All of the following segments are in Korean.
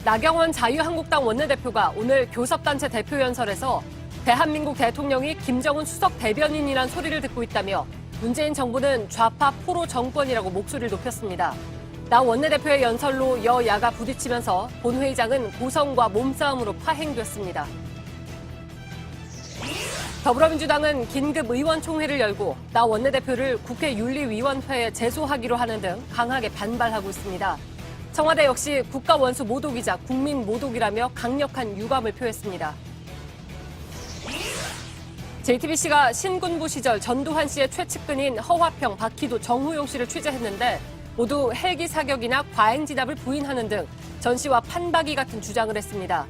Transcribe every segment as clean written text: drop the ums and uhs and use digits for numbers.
나경원 자유한국당 원내대표가 오늘 교섭단체 대표연설에서 대한민국 대통령이 김정은 수석 대변인이란 소리를 듣고 있다며 문재인 정부는 좌파 포로 정권이라고 목소리를 높였습니다. 나 원내대표의 연설로 여야가 부딪히면서 본회의장은 고성과 몸싸움으로 파행됐습니다. 더불어민주당은 긴급 의원총회를 열고 나 원내대표를 국회 윤리위원회에 제소하기로 하는 등 강하게 반발하고 있습니다. 청와대 역시 국가원수 모독이자 국민 모독이라며 강력한 유감을 표했습니다. JTBC가 신군부 시절 전두환 씨의 최측근인 허화평, 박희도, 정호용 씨를 취재했는데 모두 헬기 사격이나 과잉 진압을 부인하는 등 전 씨와 판박이 같은 주장을 했습니다.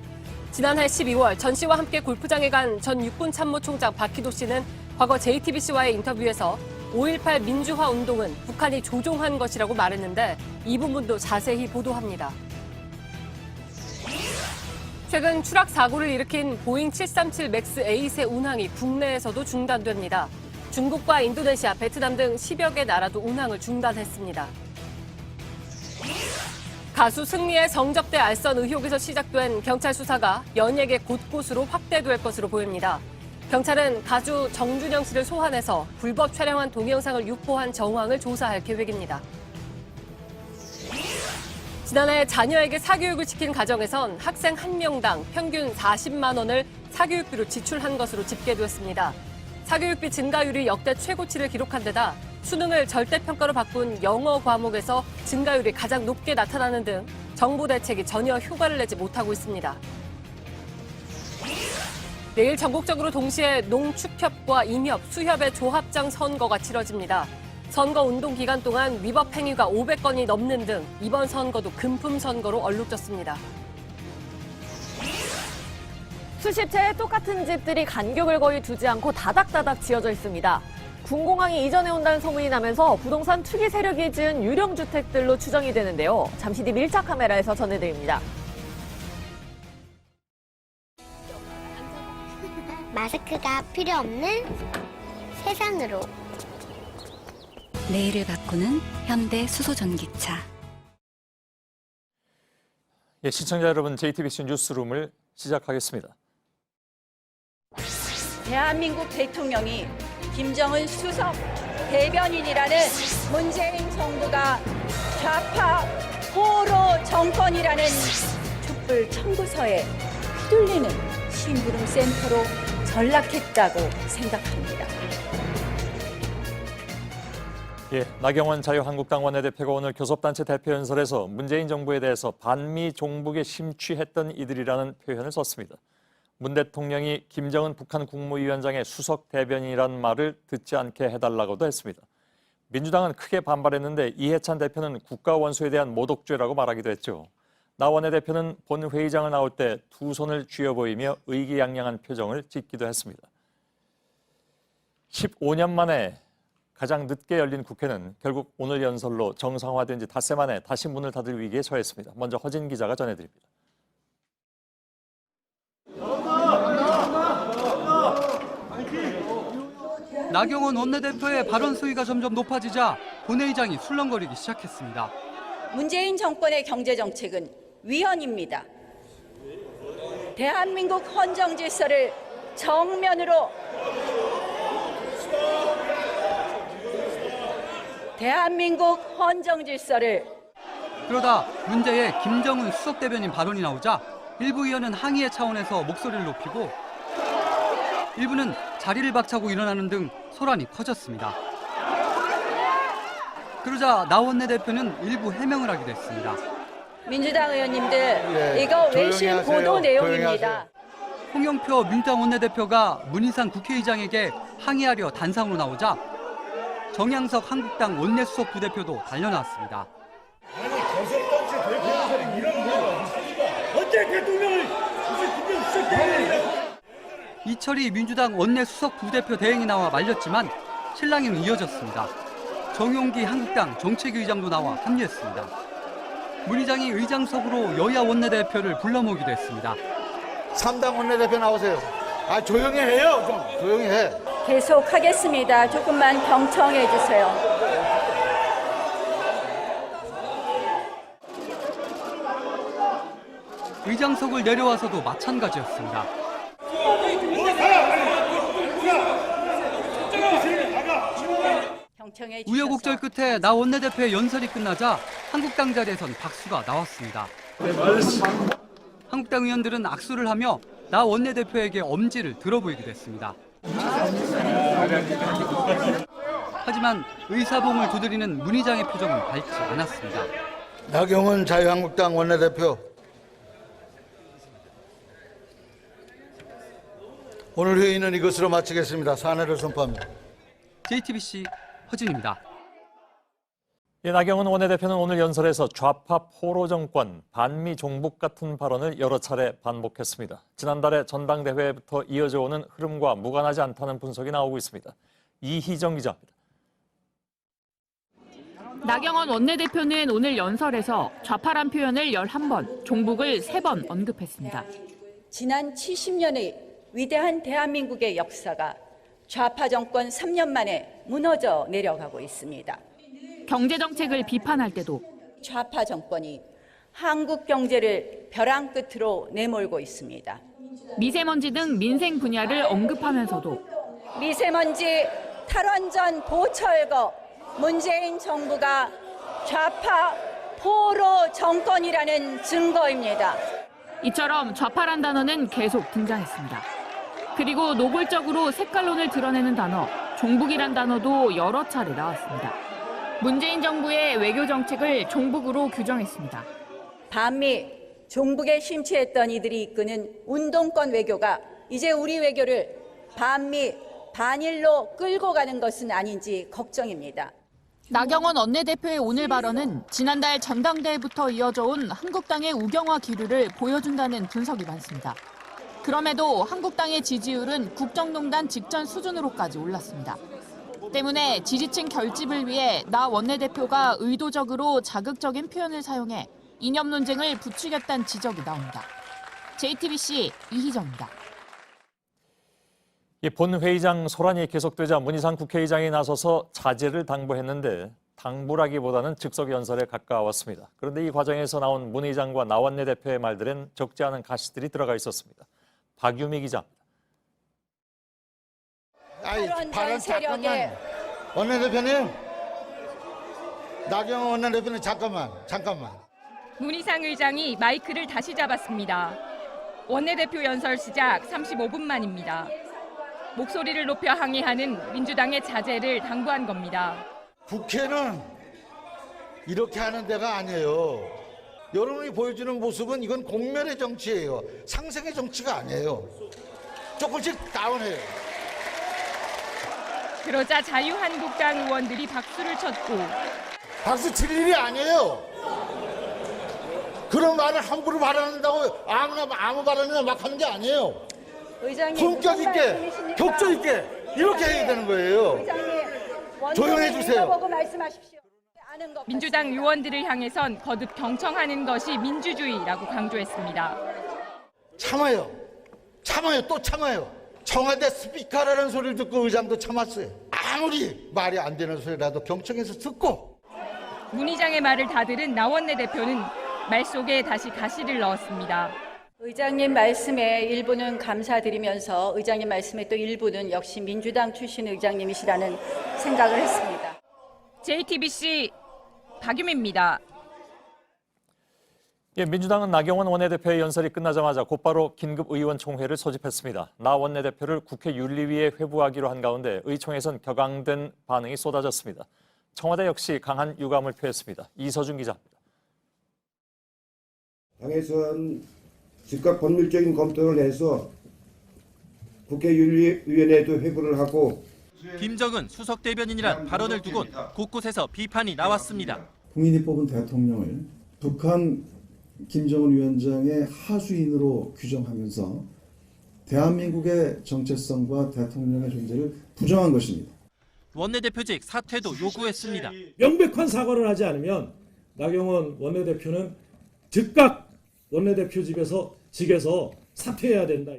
지난해 12월 전 씨와 함께 골프장에 간 전 육군참모총장 박희도 씨는 과거 JTBC와의 인터뷰에서 5.18 민주화 운동은 북한이 조종한 것이라고 말했는데 이 부분도 자세히 보도합니다. 최근 추락 사고를 일으킨 보잉 737 맥스 8의 운항이 국내에서도 중단됩니다. 중국과 인도네시아, 베트남 등 10여 개 나라도 운항을 중단했습니다. 가수 승리의 성접대 알선 의혹에서 시작된 경찰 수사가 연예계 곳곳으로 확대될 것으로 보입니다. 경찰은 가수 정준영 씨를 소환해서 불법 촬영한 동영상을 유포한 정황을 조사할 계획입니다. 지난해 자녀에게 사교육을 시킨 가정에선 학생 1명당 평균 40만 원을 사교육비로 지출한 것으로 집계됐습니다. 사교육비 증가율이 역대 최고치를 기록한 데다 수능을 절대평가로 바꾼 영어 과목에서 증가율이 가장 높게 나타나는 등 정부 대책이 전혀 효과를 내지 못하고 있습니다. 내일 전국적으로 동시에 농축협과 임협, 수협의 조합장 선거가 치러집니다. 선거 운동 기간 동안 위법 행위가 500건이 넘는 등 이번 선거도 금품 선거로 얼룩졌습니다. 수십 채의 똑같은 집들이 간격을 거의 두지 않고 다닥다닥 지어져 있습니다. 군공항이 이전해 온다는 소문이 나면서 부동산 투기 세력이 지은 유령 주택들로 추정이 되는데요. 잠시 뒤 밀착 카메라에서 전해드립니다. 마스크가 필요 없는 세상으로. 내일을 바꾸는 현대 수소전기차. 시청자 여러분, JTBC 뉴스룸을 시작하겠습니다. 대한민국 대통령이 김정은 수석 대변인이라는 문재인 정부가 좌파 포로 정권이라는 촛불 청구서에 휘둘리는 심부름 센터로 전락했다고 생각합니다. 나경원 자유한국당 원내대표가 오늘 교섭단체 대표연설에서 문재인 정부에 대해서 반미 종북에 심취했던 이들이라는 표현을 썼습니다. 문 대통령이 김정은 북한 국무위원장의 수석 대변인이라는 말을 듣지 않게 해달라고도 했습니다. 민주당은 크게 반발했는데 이해찬 대표는 국가원수에 대한 모독죄라고 말하기도 했죠. 나 원내대표는 본회의장을 나올 때 두 손을 쥐어 보이며 의기양양한 표정을 짓기도 했습니다. 15년 만에 가장 늦게 열린 국회는 결국 오늘 연설로 정상화된 지 닷새 만에 다시 문을 닫을 위기에 처했습니다. 먼저 허진 기자가 전해드립니다. 나경원 원내대표의 발언 수위가 점점 높아지자 본회의장이 술렁거리기 시작했습니다. 문재인 정권의 경제정책은 위헌입니다. 대한민국 헌정 질서를 정면으로 그러다 문제의 김정은 수석 대변인 발언이 나오자 일부 의원은 항의의 차원에서 목소리를 높이고 일부는 자리를 박차고 일어나는 등 소란이 커졌습니다. 그러자 나 원내대표는 일부 해명을 하기도 했습니다. 민주당 의원님들, 이거 외신 보도 내용입니다. 홍영표 민주당 원내대표가 문희상 국회의장에게 항의하려 단상으로 나오자 정양석 한국당 원내수석 부대표도 달려나왔습니다. 아니, 교섭단체 대표연설이 이런 거야. 언제 대통령을 김정은 수석 대변인이라고. 이철희 민주당 원내수석 부대표 대행이 나와 말렸지만 실랑이는 이어졌습니다. 정용기 한국당 정책위의장도 나와 합류했습니다. 문 의장이 의장석으로 여야 원내대표를 불러 모으기도 했습니다. 3당 원내대표 나오세요. 조용히 해요. 좀 조용히 해. 계속하겠습니다. 조금만 경청해 주세요. 의장석을 내려와서도 마찬가지였습니다. 우여곡절 끝에 나 원내대표의 연설이 끝나자 한국당 자리에선 박수가 나왔습니다. 한국당 의원들은 악수를 하며 나 원내대표에게 엄지를 들어보이기도 했습니다. 하지만 의사봉을 두드리는 문 의장의 표정은 밝지 않았습니다. 나경원 자유한국당 원내대표, 오늘 회의는 이것으로 마치겠습니다. 사내를 선포합니다. JTBC 허진입니다. 나경원 원내대표는 오늘 연설에서 좌파 포로 정권, 반미 종북 같은 발언을 여러 차례 반복했습니다. 지난달에 전당대회부터 이어져 오는 흐름과 무관하지 않다는 분석이 나오고 있습니다. 이희정 기자입니다. 나경원 원내대표는 오늘 연설에서 좌파란 표현을 11번, 종북을 3번 언급했습니다. 지난 70년의 위대한 대한민국의 역사가 좌파 정권 3년 만에 무너져 내려가고 있습니다. 경제정책을 비판할 때도 좌파 정권이 한국 경제를 벼랑 끝으로 내몰고 있습니다. 미세먼지 등 민생 분야를 언급하면서도 미세먼지 탈원전 보철거 문재인 정부가 좌파 포로 정권이라는 증거입니다. 이처럼 좌파란 단어는 계속 등장했습니다. 그리고 노골적으로 색깔론을 드러내는 단어, 종북이란 단어도 여러 차례 나왔습니다. 문재인 정부의 외교 정책을 종북으로 규정했습니다. 반미, 종북에 심취했던 이들이 이끄는 운동권 외교가 이제 우리 외교를 반미, 반일로 끌고 가는 것은 아닌지 걱정입니다. 나경원 원내대표의 오늘 발언은 지난달 전당대회부터 이어져 온 한국당의 우경화 기류를 보여준다는 분석이 많습니다. 그럼에도 한국당의 지지율은 국정농단 직전 수준으로까지 올랐습니다. 때문에 지지층 결집을 위해 나 원내대표가 의도적으로 자극적인 표현을 사용해 이념 논쟁을 부추겼다는 지적이 나옵니다. JTBC 이희정입니다. 본회의장 소란이 계속되자 문희상 국회의장이 나서서 자제를 당부했는데 당부라기보다는 즉석 연설에 가까웠습니다. 그런데 이 과정에서 나온 문 의장과 나 원내대표의 말들엔 적지 않은 가시들이 들어가 있었습니다. 박유미 기자입니다. 발언 잠깐만. 원내대표님, 나경원 원내대표님 잠깐만. 문희상 의장이 마이크를 다시 잡았습니다. 원내대표 연설 시작 35분 만입니다. 목소리를 높여 항의하는 민주당의 자제를 당부한 겁니다. 국회는 이렇게 하는 데가 아니에요. 여러분이 보여주는 모습은 이건 공멸의 정치예요. 상생의 정치가 아니에요. 조금씩 다운해요. 그러자 자유한국당 의원들이 박수를 쳤고 박수 칠 일이 아니에요. 그런 말을 함부로 발언한다고 아무 발언이나 막 하는 게 아니에요. 품격 있게, 격조 있게 이렇게 해야 되는 거예요. 조용해 주세요. 민주당 의원들을 향해선 거듭 경청하는 것이 민주주의라고 강조했습니다. 참아요. 또 참아요. 청와대 스피커라는 소리를 듣고 의장도 참았어요. 아무리 말이 안 되는 소리라도 경청해서 듣고. 문 의장의 말을 다 들은 나 원내대표는 말 속에 다시 가시를 넣었습니다. 의장님 말씀에 일부는 감사드리면서 의장님 말씀에 또 일부는 역시 민주당 출신 의장님이시라는 생각을 했습니다. JTBC 박유미입니다. 민주당은 나경원 원내대표의 연설이 끝나자마자 곧바로 긴급의원총회를 소집했습니다. 나 원내대표를 국회 윤리위에 회부하기로 한 가운데 의총에선 격앙된 반응이 쏟아졌습니다. 청와대 역시 강한 유감을 표했습니다. 이서준 기자입니다. 당에서는 즉각 법률적인 검토를 해서 국회 윤리위원회에도 회부를 하고 김정은 수석 대변인이란 발언을 두곤 곳곳에서 비판이 나왔습니다. 국민이 뽑은 대통령을 북한 김정은 위원장의 하수인으로 규정하면서 대한민국의 정체성과 대통령의 존재를 부정한 것입니다. 원내대표직 사퇴도 요구했습니다. 명백한 사과를 하지 않으면 나경원 원내대표는 즉각 원내대표직에서 사퇴해야 된다.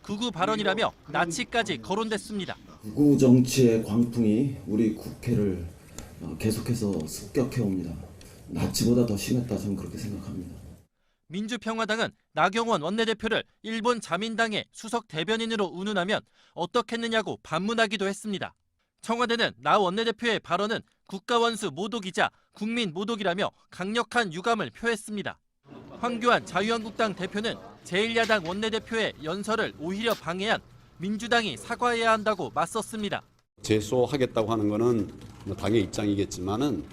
극우 발언이라며 나치까지 거론됐습니다. 극우 정치의 광풍이 우리 국회를 계속해서 습격해옵니다. 나치보다 더 심했다 저는 그렇게 생각합니다. 민주평화당은 나경원 원내대표를 일본 자민당의 수석 대변인으로 운운하면 어떻겠느냐고 반문하기도 했습니다. 청와대는 나 원내대표의 발언은 국가원수 모독이자 국민 모독이라며 강력한 유감을 표했습니다. 황교안 자유한국당 대표는 제1야당 원내대표의 연설을 오히려 방해한 민주당이 사과해야 한다고 맞섰습니다. 제소하겠다고 하는 것은 당의 입장이겠지만은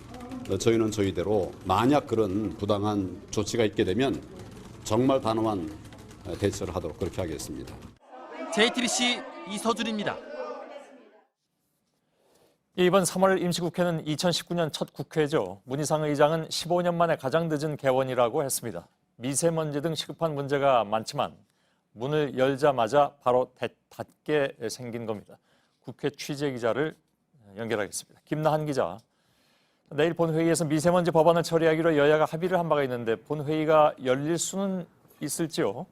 저희는 저희대로 만약 그런 부당한 조치가 있게 되면 정말 단호한 대처를 하도록 그렇게 하겠습니다. JTBC 이서준입니다. 이번 3월 임시국회는 2019년 첫 국회죠. 문희상 의장은 15년 만에 가장 늦은 개원이라고 했습니다. 미세먼지 등 시급한 문제가 많지만 문을 열자마자 바로 닫게 생긴 겁니다. 국회 취재기자를 연결하겠습니다. 김나한 기자. 내일 본회의에서 미세먼지 법안을 처리하기로 여야가 합의를 한 바가 있는데 본회의가 열릴 수는 있을지요?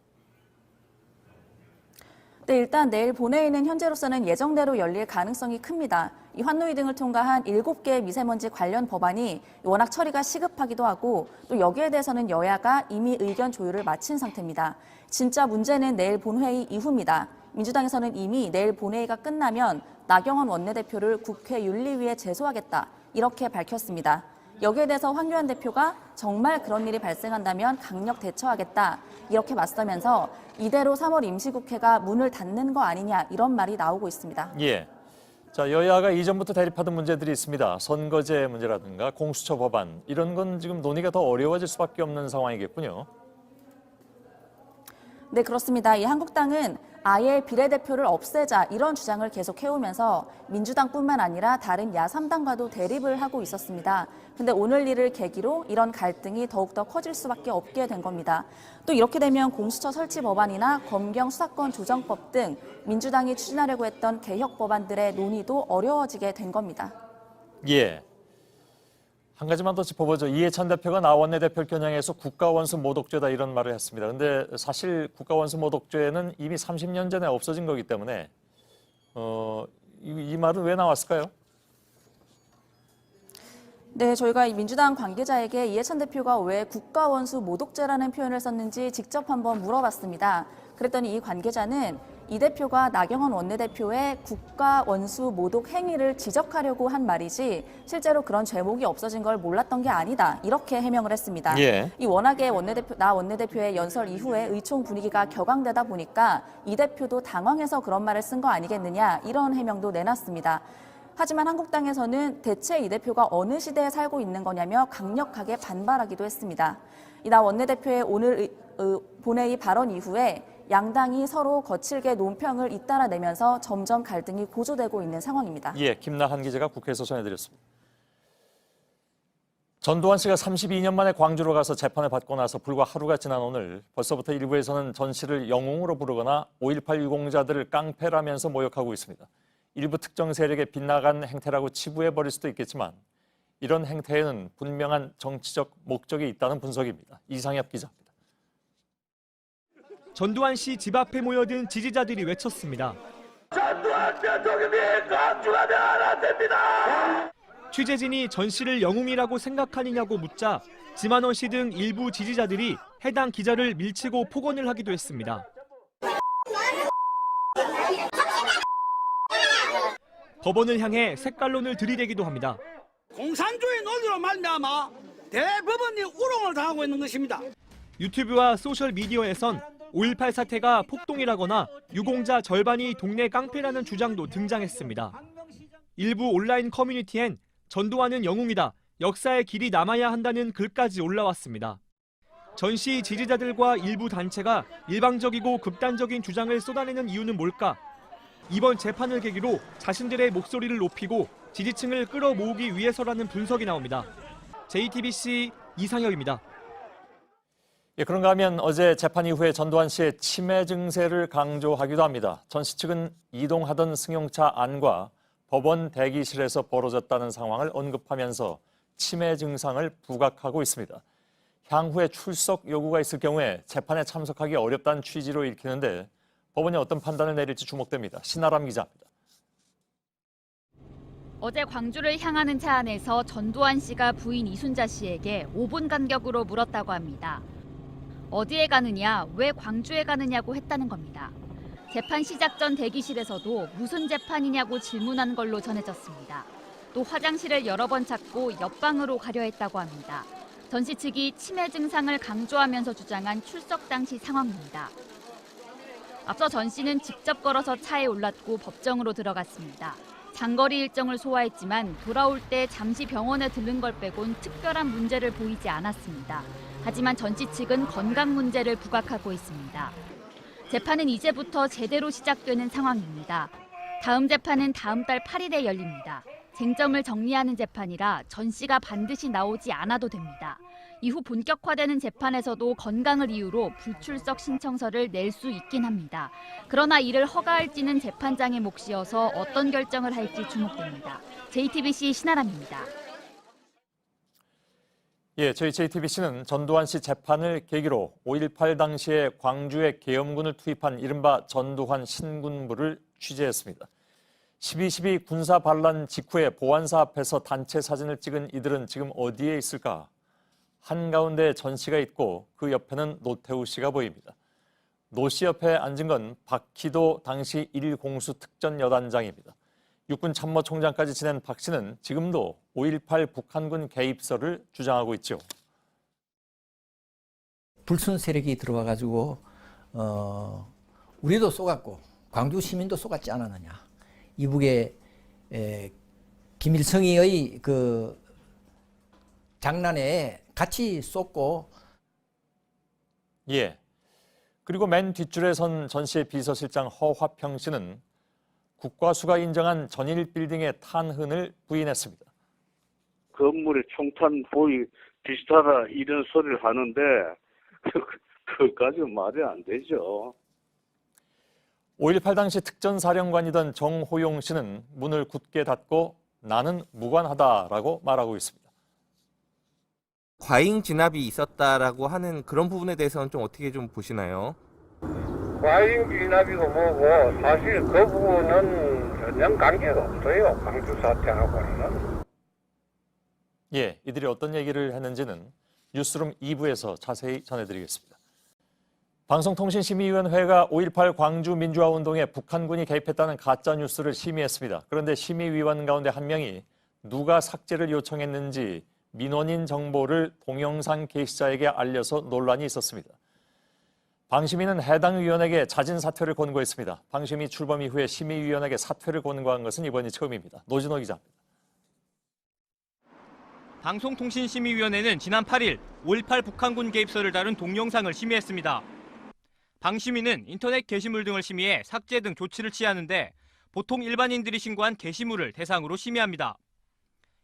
네, 일단 내일 본회의는 현재로서는 예정대로 열릴 가능성이 큽니다. 이 환노위 등을 통과한 7개의 미세먼지 관련 법안이 워낙 처리가 시급하기도 하고 또 여기에 대해서는 여야가 이미 의견 조율을 마친 상태입니다. 진짜 문제는 내일 본회의 이후입니다. 민주당에서는 이미 내일 본회의가 끝나면 나경원 원내대표를 국회 윤리위에 제소하겠다 이렇게 밝혔습니다. 여기에 대해서 황교안 대표가 정말 그런 일이 발생한다면 강력 대처하겠다 이렇게 맞서면서 이대로 3월 임시국회가 문을 닫는 거 아니냐 이런 말이 나오고 있습니다. 예. 자, 여야가 이전부터 대립하던 문제들이 있습니다. 선거제 문제라든가 공수처 법안 이런 건 지금 논의가 더 어려워질 수밖에 없는 상황이겠군요. 네, 그렇습니다. 이 한국당은 아예 비례대표를 없애자 이런 주장을 계속 해오면서 민주당뿐만 아니라 다른 야3당과도 대립을 하고 있었습니다. 근데 오늘 일을 계기로 이런 갈등이 더욱더 커질 수밖에 없게 된 겁니다. 또 이렇게 되면 공수처 설치 법안이나 검경 수사권 조정법 등 민주당이 추진하려고 했던 개혁 법안들의 논의도 어려워지게 된 겁니다. 예. 한 가지만 더 짚어보죠. 이해찬 대표가 나 원내대표를 겨냥해서 국가원수 모독죄다 이런 말을 했습니다. 그런데 사실 국가원수 모독죄는 이미 30년 전에 없어진 거기 때문에 이 말은 왜 나왔을까요? 네, 저희가 이 민주당 관계자에게 이해찬 대표가 왜 국가원수 모독죄라는 표현을 썼는지 직접 한번 물어봤습니다. 그랬더니 이 관계자는 이 대표가 나경원 원내대표의 국가원수 모독 행위를 지적하려고 한 말이지 실제로 그런 죄목이 없어진 걸 몰랐던 게 아니다. 이렇게 해명을 했습니다. 예. 이 워낙에 나 원내대표의 연설 이후에 의총 분위기가 격앙되다 보니까 이 대표도 당황해서 그런 말을 쓴 거 아니겠느냐 이런 해명도 내놨습니다. 하지만 한국당에서는 대체 이 대표가 어느 시대에 살고 있는 거냐며 강력하게 반발하기도 했습니다. 이 나 원내대표의 오늘 본회의 발언 이후에 양당이 서로 거칠게 논평을 잇따라 내면서 점점 갈등이 고조되고 있는 상황입니다. 예, 김나한 기자가 국회에서 전해드렸습니다. 전두환 씨가 32년 만에 광주로 가서 재판을 받고 나서 불과 하루가 지난 오늘 벌써부터 일부에서는 전 씨를 영웅으로 부르거나 5.18 유공자들을 깡패라면서 모욕하고 있습니다. 일부 특정 세력에 빗나간 행태라고 치부해버릴 수도 있겠지만 이런 행태에는 분명한 정치적 목적이 있다는 분석입니다. 이상엽 기자입니다. 전두환 씨 집 앞에 모여든 지지자들이 외쳤습니다. 전두환 대통령이 광주가면 안 됩니다. 취재진이 전 씨를 영웅이라고 생각하느냐고 묻자 지만원 씨 등 일부 지지자들이 해당 기자를 밀치고 폭언을 하기도 했습니다. 법원을 향해 색깔론을 들이대기도 합니다. 공산주의 논리로 말미암아 대법원이 우롱을 당하고 있는 것입니다. 유튜브와 소셜미디어에선 5.18 사태가 폭동이라거나 유공자 절반이 동네 깡패라는 주장도 등장했습니다. 일부 온라인 커뮤니티엔 전두환은 영웅이다, 역사의 길이 남아야 한다는 글까지 올라왔습니다. 전 씨 지지자들과 일부 단체가 일방적이고 극단적인 주장을 쏟아내는 이유는 뭘까? 이번 재판을 계기로 자신들의 목소리를 높이고 지지층을 끌어모으기 위해서라는 분석이 나옵니다. JTBC 이상혁입니다. 예, 그런가 하면 어제 재판 이후에 전두환 씨의 치매 증세를 강조하기도 합니다. 전 씨 측은 이동하던 승용차 안과 법원 대기실에서 벌어졌다는 상황을 언급하면서 치매 증상을 부각하고 있습니다. 향후에 출석 요구가 있을 경우에 재판에 참석하기 어렵다는 취지로 읽히는데 법원이 어떤 판단을 내릴지 주목됩니다. 신아람 기자입니다. 어제 광주를 향하는 차 안에서 전두환 씨가 부인 이순자 씨에게 5분 간격으로 물었다고 합니다. 어디에 가느냐, 왜 광주에 가느냐고 했다는 겁니다. 재판 시작 전 대기실에서도 무슨 재판이냐고 질문한 걸로 전해졌습니다. 또 화장실을 여러 번 찾고 옆방으로 가려 했다고 합니다. 전 씨 측이 치매 증상을 강조하면서 주장한 출석 당시 상황입니다. 앞서 전 씨는 직접 걸어서 차에 올랐고 법정으로 들어갔습니다. 장거리 일정을 소화했지만 돌아올 때 잠시 병원에 들른 걸 빼곤 특별한 문제를 보이지 않았습니다. 하지만 전 씨 측은 건강 문제를 부각하고 있습니다. 재판은 이제부터 제대로 시작되는 상황입니다. 다음 재판은 다음 달 8일에 열립니다. 쟁점을 정리하는 재판이라 전 씨가 반드시 나오지 않아도 됩니다. 이후 본격화되는 재판에서도 건강을 이유로 불출석 신청서를 낼 수 있긴 합니다. 그러나 이를 허가할지는 재판장의 몫이어서 어떤 결정을 할지 주목됩니다. JTBC 신아람입니다. 예, 저희 JTBC는 전두환 씨 재판을 계기로 5.18 당시에 광주에 계엄군을 투입한 이른바 전두환 신군부를 취재했습니다. 12.12 군사 반란 직후에 보안사 앞에서 단체 사진을 찍은 이들은 지금 어디에 있을까? 한가운데 전 씨가 있고 그 옆에는 노태우 씨가 보입니다. 노 씨 옆에 앉은 건 박희도 당시 1공수 특전여단장입니다. 육군 참모총장까지 지낸 박 씨는 지금도 5.18 북한군 개입설을 주장하고 있죠. 불순 세력이 들어와가지고 우리도 쏘갔고 광주 시민도 쏘갔지 않았느냐. 이북의 김일성이의 그 장난에 같이 쏟고. 예. 그리고 맨 뒷줄에 선 전 씨의 비서실장 허화평 씨는 국과수가 인정한 전일 빌딩의 탄흔을 부인했습니다. 건물에 총탄 보이 비슷하다 이런 소리를 하는데 그것까지는 말이 안 되죠. 5.18 당시 특전사령관이던 정호용 씨는 문을 굳게 닫고 나는 무관하다라고 말하고 있습니다. 과잉 진압이 있었다라고 하는 그런 부분에 대해서는 좀 어떻게 좀 보시나요? 과잉 진압이고 뭐고 사실 그 부분은 전혀 관계가 없어요. 광주 사태하고는. 예, 이들이 어떤 얘기를 했는지는 뉴스룸 2부에서 자세히 전해드리겠습니다. 방송통신심의위원회가 5.18 광주 민주화운동에 북한군이 개입했다는 가짜뉴스를 심의했습니다. 그런데 심의위원 가운데 한 명이 누가 삭제를 요청했는지 민원인 정보를 동영상 게시자에게 알려서 논란이 있었습니다. 방심위는 해당 위원에게 자진 사퇴를 권고했습니다. 방심위 출범 이후에 심의위원에게 사퇴를 권고한 것은 이번이 처음입니다. 노진호 기자입니다. 방송통신심의위원회는 지난 8일 5.18 북한군 개입설을 다룬 동영상을 심의했습니다. 방심위는 인터넷 게시물 등을 심의해 삭제 등 조치를 취하는데 보통 일반인들이 신고한 게시물을 대상으로 심의합니다.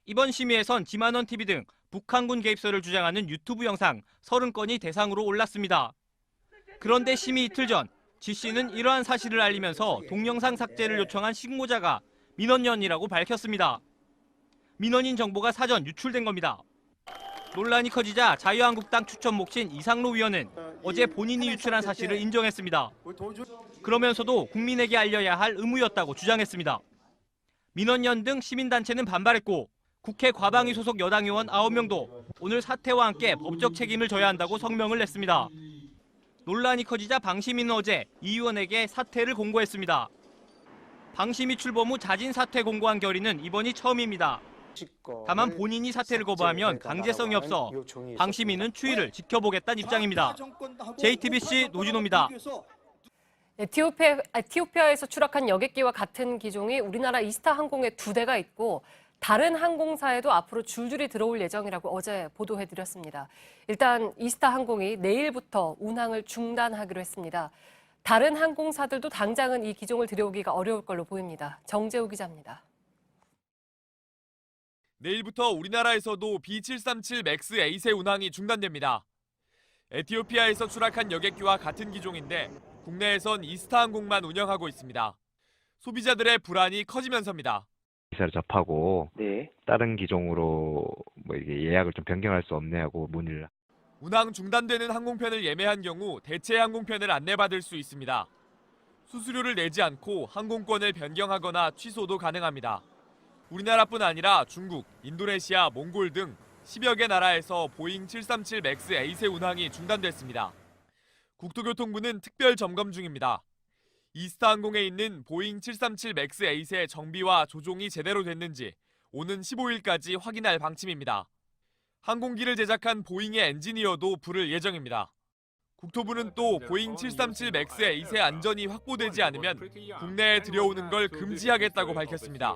이번 심의에선 지만원TV 등 북한군 개입설을 주장하는 유튜브 영상 30건이 대상으로 올랐습니다. 그런데 심의 이틀 전 지 씨는 이러한 사실을 알리면서 동영상 삭제를 요청한 신고자가 민원연이라고 밝혔습니다. 민원인 정보가 사전 유출된 겁니다. 논란이 커지자 자유한국당 추천 몫인 이상로 위원은 어제 본인이 유출한 사실을 인정했습니다. 그러면서도 국민에게 알려야 할 의무였다고 주장했습니다. 민원연 등 시민단체는 반발했고 국회 과방위 소속 여당 의원 9명도 오늘 사퇴와 함께 법적 책임을 져야 한다고 성명을 냈습니다. 논란이 커지자 방심위는 어제 이 의원에게 사퇴를 공고했습니다. 방심위 출범 후 자진 사퇴 공고한 결의는 이번이 처음입니다. 다만 본인이 사퇴를 거부하면 강제성이 없어 방심위는 추이를 지켜보겠다는 입장입니다. JTBC 노진호입니다. 에티오피아에서 추락한 여객기와 같은 기종이 우리나라 이스타 항공에 2대가 있고 다른 항공사에도 앞으로 줄줄이 들어올 예정이라고 어제 보도해드렸습니다. 일단 이스타 항공이 내일부터 운항을 중단하기로 했습니다. 다른 항공사들도 당장은 이 기종을 들여오기가 어려울 걸로 보입니다. 정재우 기자입니다. 내일부터 우리나라에서도 B737 맥스 A세 운항이 중단됩니다. 에티오피아에서 추락한 여객기와 같은 기종인데 국내에선 이스타 항공만 운영하고 있습니다. 소비자들의 불안이 커지면서입니다. 기사를 접하고 다른 기종으로 뭐 이게 예약을 좀 변경할 수 없냐고 문의를. 운항 중단되는 항공편을 예매한 경우 대체 항공편을 안내받을 수 있습니다. 수수료를 내지 않고 항공권을 변경하거나 취소도 가능합니다. 우리나라뿐 아니라 중국, 인도네시아, 몽골 등 10여 개 나라에서 보잉 737 맥스 A세 운항이 중단됐습니다. 국토교통부는 특별 점검 중입니다. 이스타항공에 있는 보잉 737 맥스 8의 정비와 조종이 제대로 됐는지 오는 15일까지 확인할 방침입니다. 항공기를 제작한 보잉의 엔지니어도 부를 예정입니다. 국토부는 또 보잉 737 맥스 8의 안전이 확보되지 않으면 국내에 들여오는 걸 금지하겠다고 밝혔습니다.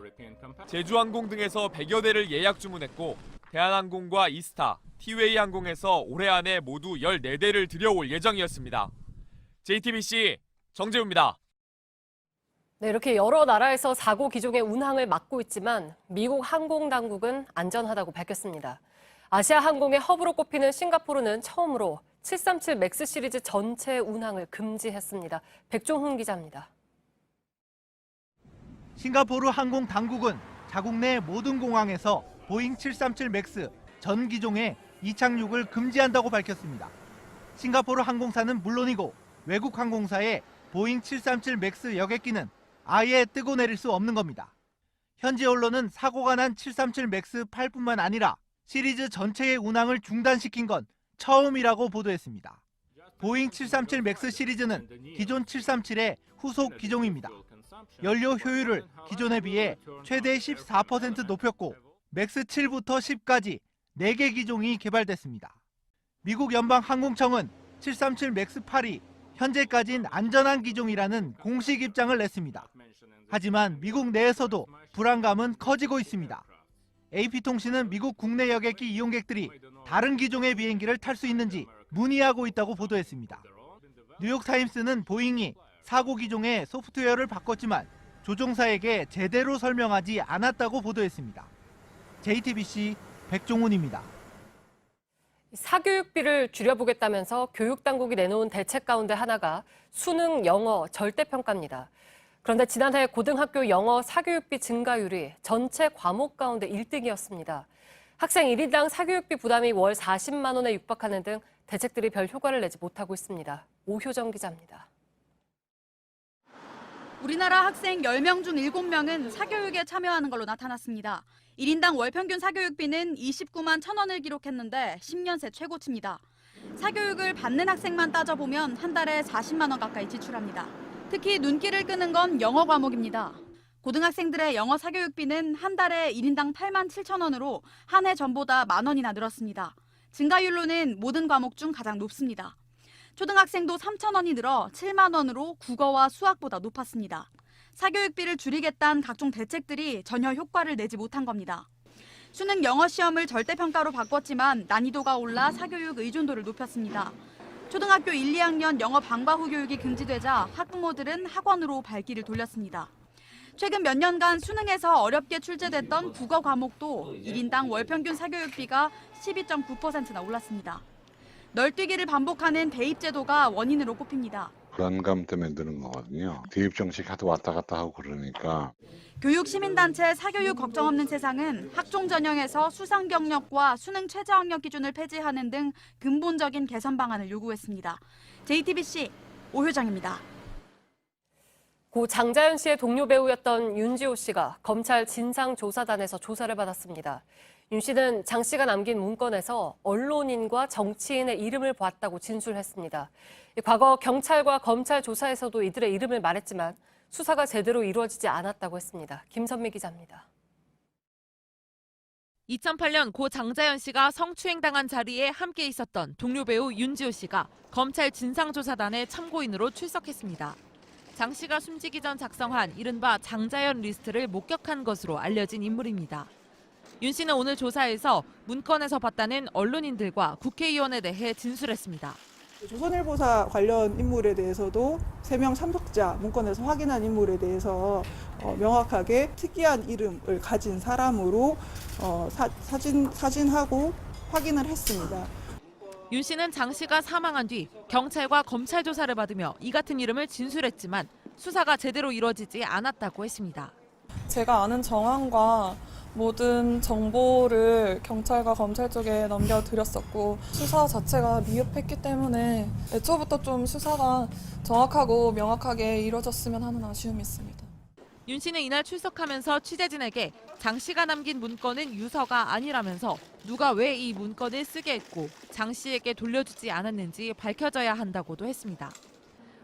제주항공 등에서 100여 대를 예약 주문했고 대한항공과 이스타, 티웨이 항공에서 올해 안에 모두 14대를 들여올 예정이었습니다. JTBC 정재우입니다. 네, 이렇게 여러 나라에서 사고 기종의 운항을 막고 있지만 미국 항공당국은 안전하다고 밝혔습니다. 아시아 항공의 허브로 꼽히는 싱가포르는 처음으로 737 맥스 시리즈 전체 운항을 금지했습니다. 백종훈 기자입니다. 싱가포르 항공 당국은 자국 내 모든 공항에서 보잉 737 맥스 전 기종의 이착륙을 금지한다고 밝혔습니다. 싱가포르 항공사는 물론이고 외국 항공사의 보잉 737 맥스 여객기는 아예 뜨고 내릴 수 없는 겁니다. 현지 언론은 사고가 난 737 맥스 8뿐만 아니라 시리즈 전체의 운항을 중단시킨 건 처음이라고 보도했습니다. 보잉 737 맥스 시리즈는 기존 737의 후속 기종입니다. 연료 효율을 기존에 비해 최대 14% 높였고 맥스 7부터 10까지 4개 기종이 개발됐습니다. 미국 연방항공청은 737 맥스 8이 현재까진 안전한 기종이라는 공식 입장을 냈습니다. 하지만 미국 내에서도 불안감은 커지고 있습니다. AP통신은 미국 국내 여객기 이용객들이 다른 기종의 비행기를 탈 수 있는지 문의하고 있다고 보도했습니다. 뉴욕타임스는 보잉이 사고 기종의 소프트웨어를 바꿨지만 조종사에게 제대로 설명하지 않았다고 보도했습니다. JTBC 백종훈입니다. 사교육비를 줄여보겠다면서 교육당국이 내놓은 대책 가운데 하나가 수능 영어 절대평가입니다. 그런데 지난해 고등학교 영어 사교육비 증가율이 전체 과목 가운데 1등이었습니다. 학생 1인당 사교육비 부담이 월 40만 원에 육박하는 등 대책들이 별 효과를 내지 못하고 있습니다. 오효정 기자입니다. 우리나라 학생 10명 중 7명은 사교육에 참여하는 걸로 나타났습니다. 1인당 월 평균 사교육비는 29만 1,000원을 기록했는데 10년 새 최고치입니다. 사교육을 받는 학생만 따져보면 한 달에 40만 원 가까이 지출합니다. 특히 눈길을 끄는 건 영어 과목입니다. 고등학생들의 영어 사교육비는 한 달에 1인당 8만 7,000원으로 한 해 전보다 만 원이나 늘었습니다. 증가율로는 모든 과목 중 가장 높습니다. 초등학생도 3,000원이 늘어 7만 원으로 국어와 수학보다 높았습니다. 사교육비를 줄이겠다는 각종 대책들이 전혀 효과를 내지 못한 겁니다. 수능 영어 시험을 절대평가로 바꿨지만 난이도가 올라 사교육 의존도를 높였습니다. 초등학교 1, 2학년 영어 방과 후 교육이 금지되자 학부모들은 학원으로 발길을 돌렸습니다. 최근 몇 년간 수능에서 어렵게 출제됐던 국어 과목도 1인당 월 평균 사교육비가 12.9%나 올랐습니다. 널뛰기를 반복하는 대입 제도가 원인으로 꼽힙니다. 불안감 때문에 드는 거거든요. 대입 정책 하도 왔다 갔다 하고 그러니까. 교육시민단체 사교육 걱정 없는 세상은 학종 전형에서 수상 경력과 수능 최저 학력 기준을 폐지하는 등 근본적인 개선 방안을 요구했습니다. JTBC 오효정입니다. 고 장자연 씨의 동료 배우였던 윤지호 씨가 검찰 진상조사단에서 조사를 받았습니다. 윤 씨는 장 씨가 남긴 문건에서 언론인과 정치인의 이름을 봤다고 진술했습니다. 과거 경찰과 검찰 조사에서도 이들의 이름을 말했지만 수사가 제대로 이루어지지 않았다고 했습니다. 김선미 기자입니다. 2008년 고 장자연 씨가 성추행당한 자리에 함께 있었던 동료 배우 윤지호 씨가 검찰 진상조사단의 참고인으로 출석했습니다. 장 씨가 숨지기 전 작성한 이른바 장자연 리스트를 목격한 것으로 알려진 인물입니다. 윤 씨는 오늘 조사에서 문건에서 봤다는 언론인들과 국회의원에 대해 진술했습니다. 조선일보사 관련 인물에 대해서도 3명 참석자 문건에서 확인한 인물에 대해서 명확하게 특이한 이름을 가진 사람으로 사진하고 확인을 했습니다. 윤 씨는 장 씨가 사망한 뒤 경찰과 검찰 조사를 받으며 이 같은 이름을 진술했지만 수사가 제대로 이루어지지 않았다고 했습니다. 제가 아는 정황과 모든 정보를 경찰과 검찰 쪽에 넘겨드렸었고 수사 자체가 미흡했기 때문에 애초부터 좀 수사가 정확하고 명확하게 이루어졌으면 하는 아쉬움이 있습니다. 윤 씨는 이날 출석하면서 취재진에게 장 씨가 남긴 문건은 유서가 아니라면서 누가 왜 이 문건을 쓰게 했고 장 씨에게 돌려주지 않았는지 밝혀져야 한다고도 했습니다.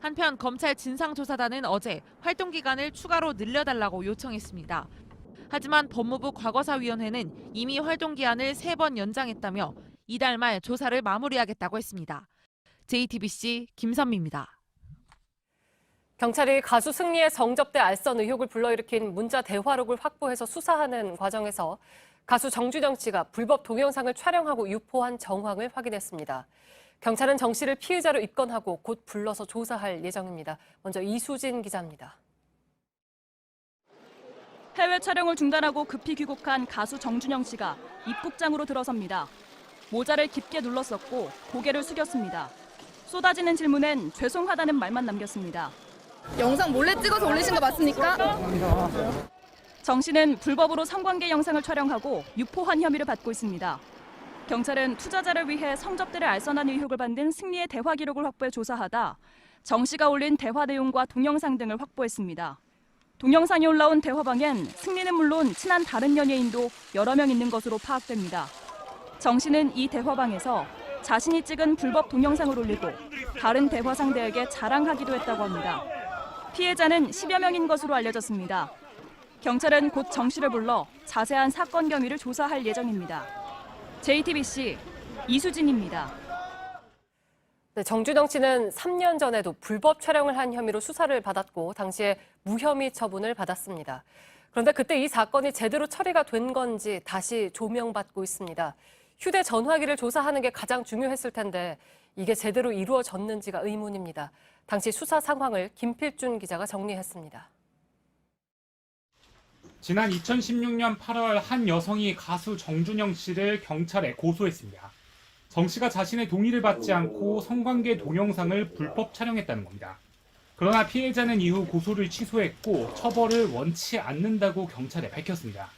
한편 검찰 진상조사단은 어제 활동 기간을 추가로 늘려달라고 요청했습니다. 하지만 법무부 과거사위원회는 이미 활동 기한을 3번 연장했다며 이달 말 조사를 마무리하겠다고 했습니다. JTBC 김선미입니다. 경찰이 가수 승리의 성접대 알선 의혹을 불러일으킨 문자 대화록을 확보해서 수사하는 과정에서 가수 정준영 씨가 불법 동영상을 촬영하고 유포한 정황을 확인했습니다. 경찰은 정 씨를 피의자로 입건하고 곧 불러서 조사할 예정입니다. 먼저 이수진 기자입니다. 해외 촬영을 중단하고 급히 귀국한 가수 정준영 씨가 입국장으로 들어섭니다. 모자를 깊게 눌렀었고 고개를 숙였습니다. 쏟아지는 질문엔 죄송하다는 말만 남겼습니다. 영상 몰래 찍어서 올리신 거 맞습니까? 정 씨는 불법으로 성관계 영상을 촬영하고 유포한 혐의를 받고 있습니다. 경찰은 투자자를 위해 성접대를 알선한 의혹을 받는 승리의 대화 기록을 확보해 조사하다 정 씨가 올린 대화 내용과 동영상 등을 확보했습니다. 동영상이 올라온 대화방엔 승리는 물론 친한 다른 연예인도 여러 명 있는 것으로 파악됩니다. 정 씨는 이 대화방에서 자신이 찍은 불법 동영상을 올리고 다른 대화 상대에게 자랑하기도 했다고 합니다. 피해자는 10여 명인 것으로 알려졌습니다. 경찰은 곧 정 씨를 불러 자세한 사건 경위를 조사할 예정입니다. JTBC 이수진입니다. 네, 정준영 씨는 3년 전에도 불법 촬영을 한 혐의로 수사를 받았고 당시에 무혐의 처분을 받았습니다. 그런데 그때 이 사건이 제대로 처리가 된 건지 다시 조명받고 있습니다. 휴대전화기를 조사하는 게 가장 중요했을 텐데 이게 제대로 이루어졌는지가 의문입니다. 당시 수사 상황을 김필준 기자가 정리했습니다. 지난 2016년 8월 한 여성이 가수 정준영 씨를 경찰에 고소했습니다. 정 씨가 자신의 동의를 받지 않고 성관계 동영상을 불법 촬영했다는 겁니다. 그러나 피해자는 이후 고소를 취소했고 처벌을 원치 않는다고 경찰에 밝혔습니다.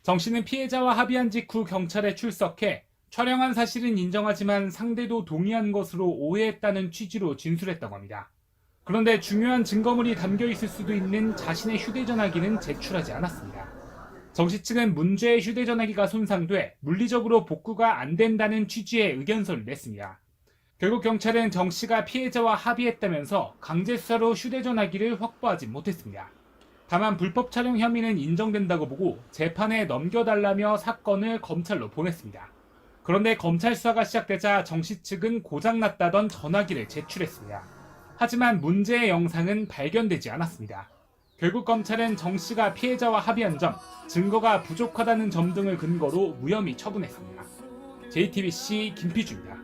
정 씨는 피해자와 합의한 직후 경찰에 출석해 촬영한 사실은 인정하지만 상대도 동의한 것으로 오해했다는 취지로 진술했다고 합니다. 그런데 중요한 증거물이 담겨 있을 수도 있는 자신의 휴대전화기는 제출하지 않았습니다. 정 씨 측은 문제의 휴대전화기가 손상돼 물리적으로 복구가 안 된다는 취지의 의견서를 냈습니다. 결국 경찰은 정 씨가 피해자와 합의했다면서 강제 수사로 휴대전화기를 확보하지 못했습니다. 다만 불법 촬영 혐의는 인정된다고 보고 재판에 넘겨달라며 사건을 검찰로 보냈습니다. 그런데 검찰 수사가 시작되자 정 씨 측은 고장났다던 전화기를 제출했습니다. 하지만 문제의 영상은 발견되지 않았습니다. 결국 검찰은 정 씨가 피해자와 합의한 점, 증거가 부족하다는 점 등을 근거로 무혐의 처분했습니다. JTBC 김필주입니다.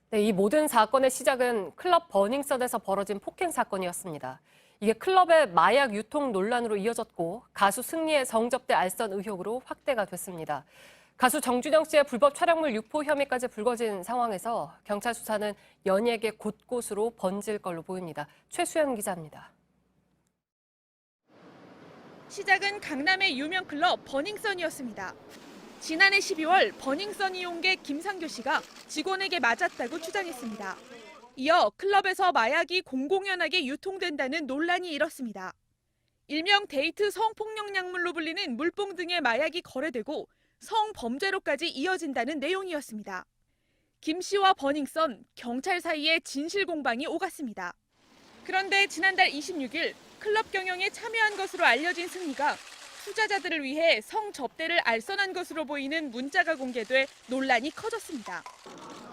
네, 이 모든 사건의 시작은 클럽 버닝썬에서 벌어진 폭행 사건이었습니다. 이게 클럽의 마약 유통 논란으로 이어졌고 가수 승리의 성접대 알선 의혹으로 확대가 됐습니다. 가수 정준영 씨의 불법 촬영물 유포 혐의까지 불거진 상황에서 경찰 수사는 연예계 곳곳으로 번질 걸로 보입니다. 최수연 기자입니다. 시작은 강남의 유명 클럽 버닝썬이었습니다. 지난해 12월 버닝썬 이용객 김상규 씨가 직원에게 맞았다고 주장했습니다. 이어 클럽에서 마약이 공공연하게 유통된다는 논란이 일었습니다. 일명 데이트 성폭력 약물로 불리는 물뽕 등의 마약이 거래되고 성범죄로까지 이어진다는 내용이었습니다. 김 씨와 버닝썬, 경찰 사이에 진실 공방이 오갔습니다. 그런데 지난달 26일 클럽 경영에 참여한 것으로 알려진 승리가 투자자들을 위해 성접대를 알선한 것으로 보이는 문자가 공개돼 논란이 커졌습니다.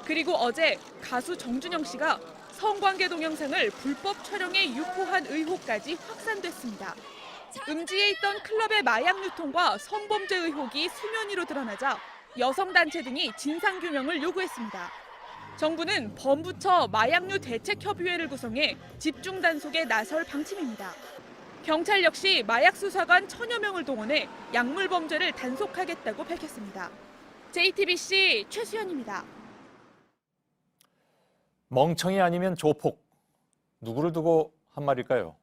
그리고 어제 가수 정준영 씨가 성관계 동영상을 불법 촬영해 유포한 의혹까지 확산됐습니다. 음지에 있던 클럽의 마약 유통과 성범죄 의혹이 수면 위로 드러나자 여성단체 등이 진상규명을 요구했습니다. 정부는 범부처 마약류 대책협의회를 구성해 집중 단속에 나설 방침입니다. 경찰 역시 마약수사관 1000여 명을 동원해 약물 범죄를 단속하겠다고 밝혔습니다. JTBC 최수연입니다. 멍청이 아니면 조폭. 누구를 두고 한 말일까요?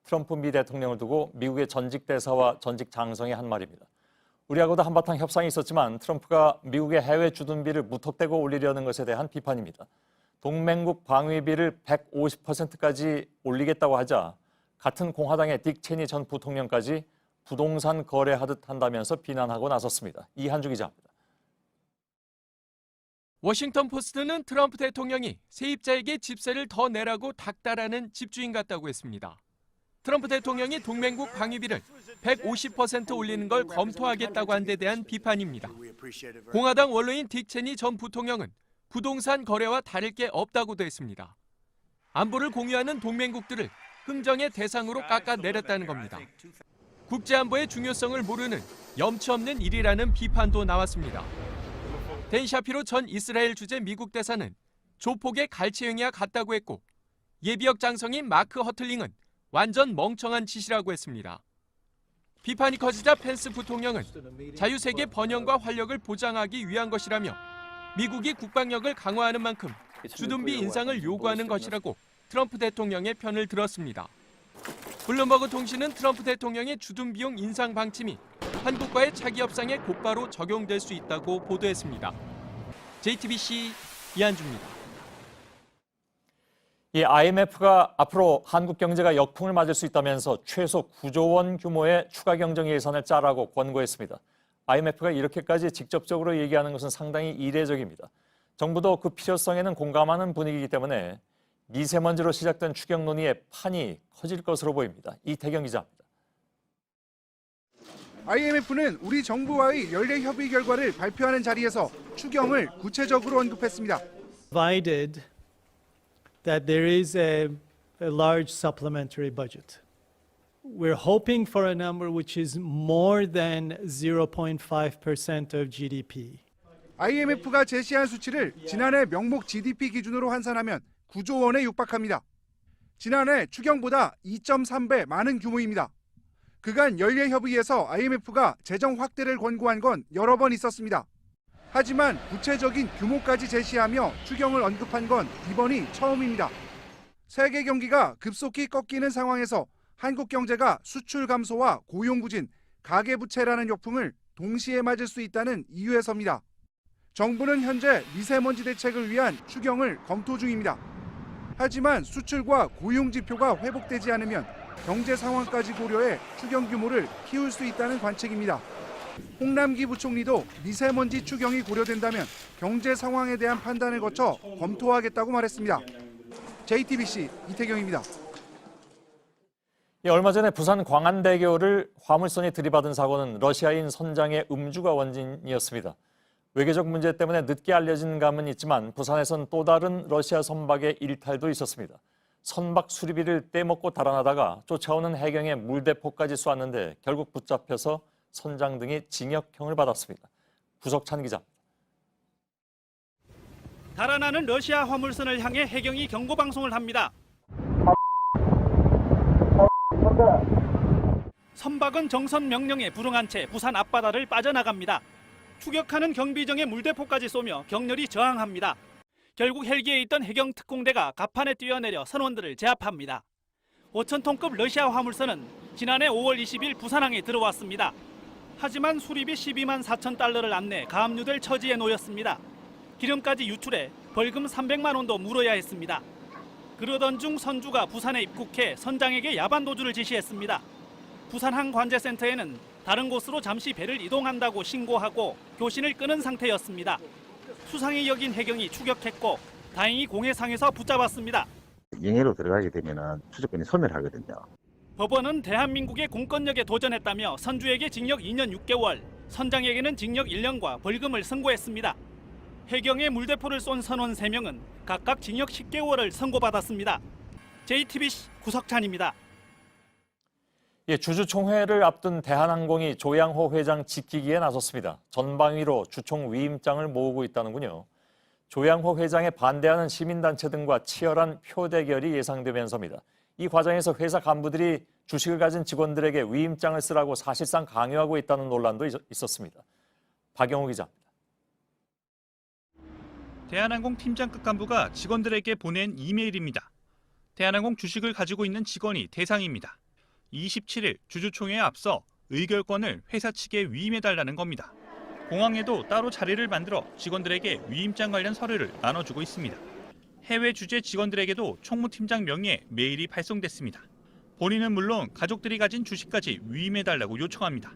트럼프 미 대통령을 두고 미국의 전직 대사와 전직 장성이 한 말입니다. 우리하고도 한바탕 협상이 있었지만 트럼프가 미국의 해외 주둔비를 무턱대고 올리려는 것에 대한 비판입니다. 동맹국 방위비를 150%까지 올리겠다고 하자 같은 공화당의 딕 체니 전 부통령까지 부동산 거래하듯 한다면서 비난하고 나섰습니다. 이한주 기자입니다. 워싱턴 포스트는 트럼프 대통령이 세입자에게 집세를 더 내라고 닥달하는 집주인 같다고 했습니다. 트럼프 대통령이 동맹국 방위비를 150% 올리는 걸 검토하겠다고 한 데 대한 비판입니다. 공화당 원로인 딕 체니 전 부통령은 부동산 거래와 다를 게 없다고도 했습니다. 안보를 공유하는 동맹국들을 흥정의 대상으로 깎아내렸다는 겁니다. 국제안보의 중요성을 모르는 염치 없는 일이라는 비판도 나왔습니다. 댄 샤피로 전 이스라엘 주재 미국 대사는 조폭의 갈치행위와 같다고 했고 예비역 장성인 마크 허틀링은 완전 멍청한 짓이라고 했습니다. 비판이 커지자 펜스 부통령은 자유세계 번영과 활력을 보장하기 위한 것이라며 미국이 국방력을 강화하는 만큼 주둔비 인상을 요구하는 것이라고 트럼프 대통령의 편을 들었습니다. 블룸버그 통신은 트럼프 대통령의 주둔비용 인상 방침이 한국과의 차기 협상에 곧바로 적용될 수 있다고 보도했습니다. JTBC 이한주입니다. 이 IMF가 앞으로 한국 경제가 역풍을 맞을 수 있다면서 최소 9조 원 규모의 추가 경정 예산을 짜라고 권고했습니다. IMF가 이렇게까지 직접적으로 얘기하는 것은 상당히 이례적입니다. 정부도 그 필요성에는 공감하는 분위기이기 때문에 미세먼지로 시작된 추경 논의의 판이 커질 것으로 보입니다. 이태경 기자입니다. IMF는 우리 정부와의 연례 협의 결과를 발표하는 자리에서 추경을 구체적으로 언급했습니다. Provided that there is a large supplementary budget. We're hoping for a number which is more than 0.5% of GDP. IMF가 제시한 수치를 지난해 명목 GDP 기준으로 환산하면 9조 원에 육박합니다. 지난해 추경보다 2.3배 많은 규모입니다. 그간 연례 협의에서 IMF가 재정 확대를 권고한 건 여러 번 있었습니다. 하지만 구체적인 규모까지 제시하며 추경을 언급한 건 이번이 처음입니다. 세계 경기가 급속히 꺾이는 상황에서 한국 경제가 수출 감소와 고용 부진, 가계부채라는 역풍을 동시에 맞을 수 있다는 이유에서입니다. 정부는 현재 미세먼지 대책을 위한 추경을 검토 중입니다. 하지만 수출과 고용 지표가 회복되지 않으면 경제 상황까지 고려해 추경 규모를 키울 수 있다는 관측입니다. 홍남기 부총리도 미세먼지 추경이 고려된다면 경제 상황에 대한 판단을 거쳐 검토하겠다고 말했습니다. JTBC 이태경입니다. 얼마 전에 부산 광안대교를 화물선이 들이받은 사고는 러시아인 선장의 음주가 원인이었습니다. 외교적 문제 때문에 늦게 알려진 감은 있지만 부산에선 또 다른 러시아 선박의 일탈도 있었습니다. 선박 수리비를 떼먹고 달아나다가 쫓아오는 해경에 물대포까지 쐈는데 결국 붙잡혀서 선장 등이 징역형을 받았습니다. 구석찬 기자입니다. 달아나는 러시아 화물선을 향해 해경이 경고 방송을 합니다. 선박은 정선 명령에 불응한 채 부산 앞바다를 빠져나갑니다. 추격하는 경비정에 물대포까지 쏘며 격렬히 저항합니다. 결국 헬기에 있던 해경 특공대가 갑판에 뛰어내려 선원들을 제압합니다. 5,000톤급 러시아 화물선은 지난해 5월 20일 부산항에 들어왔습니다. 하지만 수리비 12만 4천 달러를 안내 가압류될 처지에 놓였습니다. 기름까지 유출해 벌금 300만 원도 물어야 했습니다. 그러던 중 선주가 부산에 입국해 선장에게 야반도주를 지시했습니다. 부산항관제센터에는 다른 곳으로 잠시 배를 이동한다고 신고하고 교신을 끊은 상태였습니다. 수상히 여긴 해경이 추격했고 다행히 공해상에서 붙잡았습니다. 영해로 들어가게 되면 추적권이 소멸하거든요. 법원은 대한민국의 공권력에 도전했다며 선주에게 징역 2년 6개월, 선장에게는 징역 1년과 벌금을 선고했습니다. 해경에 물대포를 쏜 선원 3명은 각각 징역 10개월을 선고받았습니다. JTBC 구석찬입니다. 주주총회를 앞둔 대한항공이 조양호 회장 지키기에 나섰습니다. 전방위로 주총 위임장을 모으고 있다는군요. 조양호 회장에 반대하는 시민단체 등과 치열한 표대결이 예상되면서입니다. 이 과정에서 회사 간부들이 주식을 가진 직원들에게 위임장을 쓰라고 사실상 강요하고 있다는 논란도 있었습니다. 박영호 기자입니다. 대한항공 팀장급 간부가 직원들에게 보낸 이메일입니다. 대한항공 주식을 가지고 있는 직원이 대상입니다. 27일 주주총회에 앞서 의결권을 회사 측에 위임해달라는 겁니다. 공항에도 따로 자리를 만들어 직원들에게 위임장 관련 서류를 나눠주고 있습니다. 해외 주재 직원들에게도 총무팀장 명의의 메일이 발송됐습니다. 본인은 물론 가족들이 가진 주식까지 위임해달라고 요청합니다.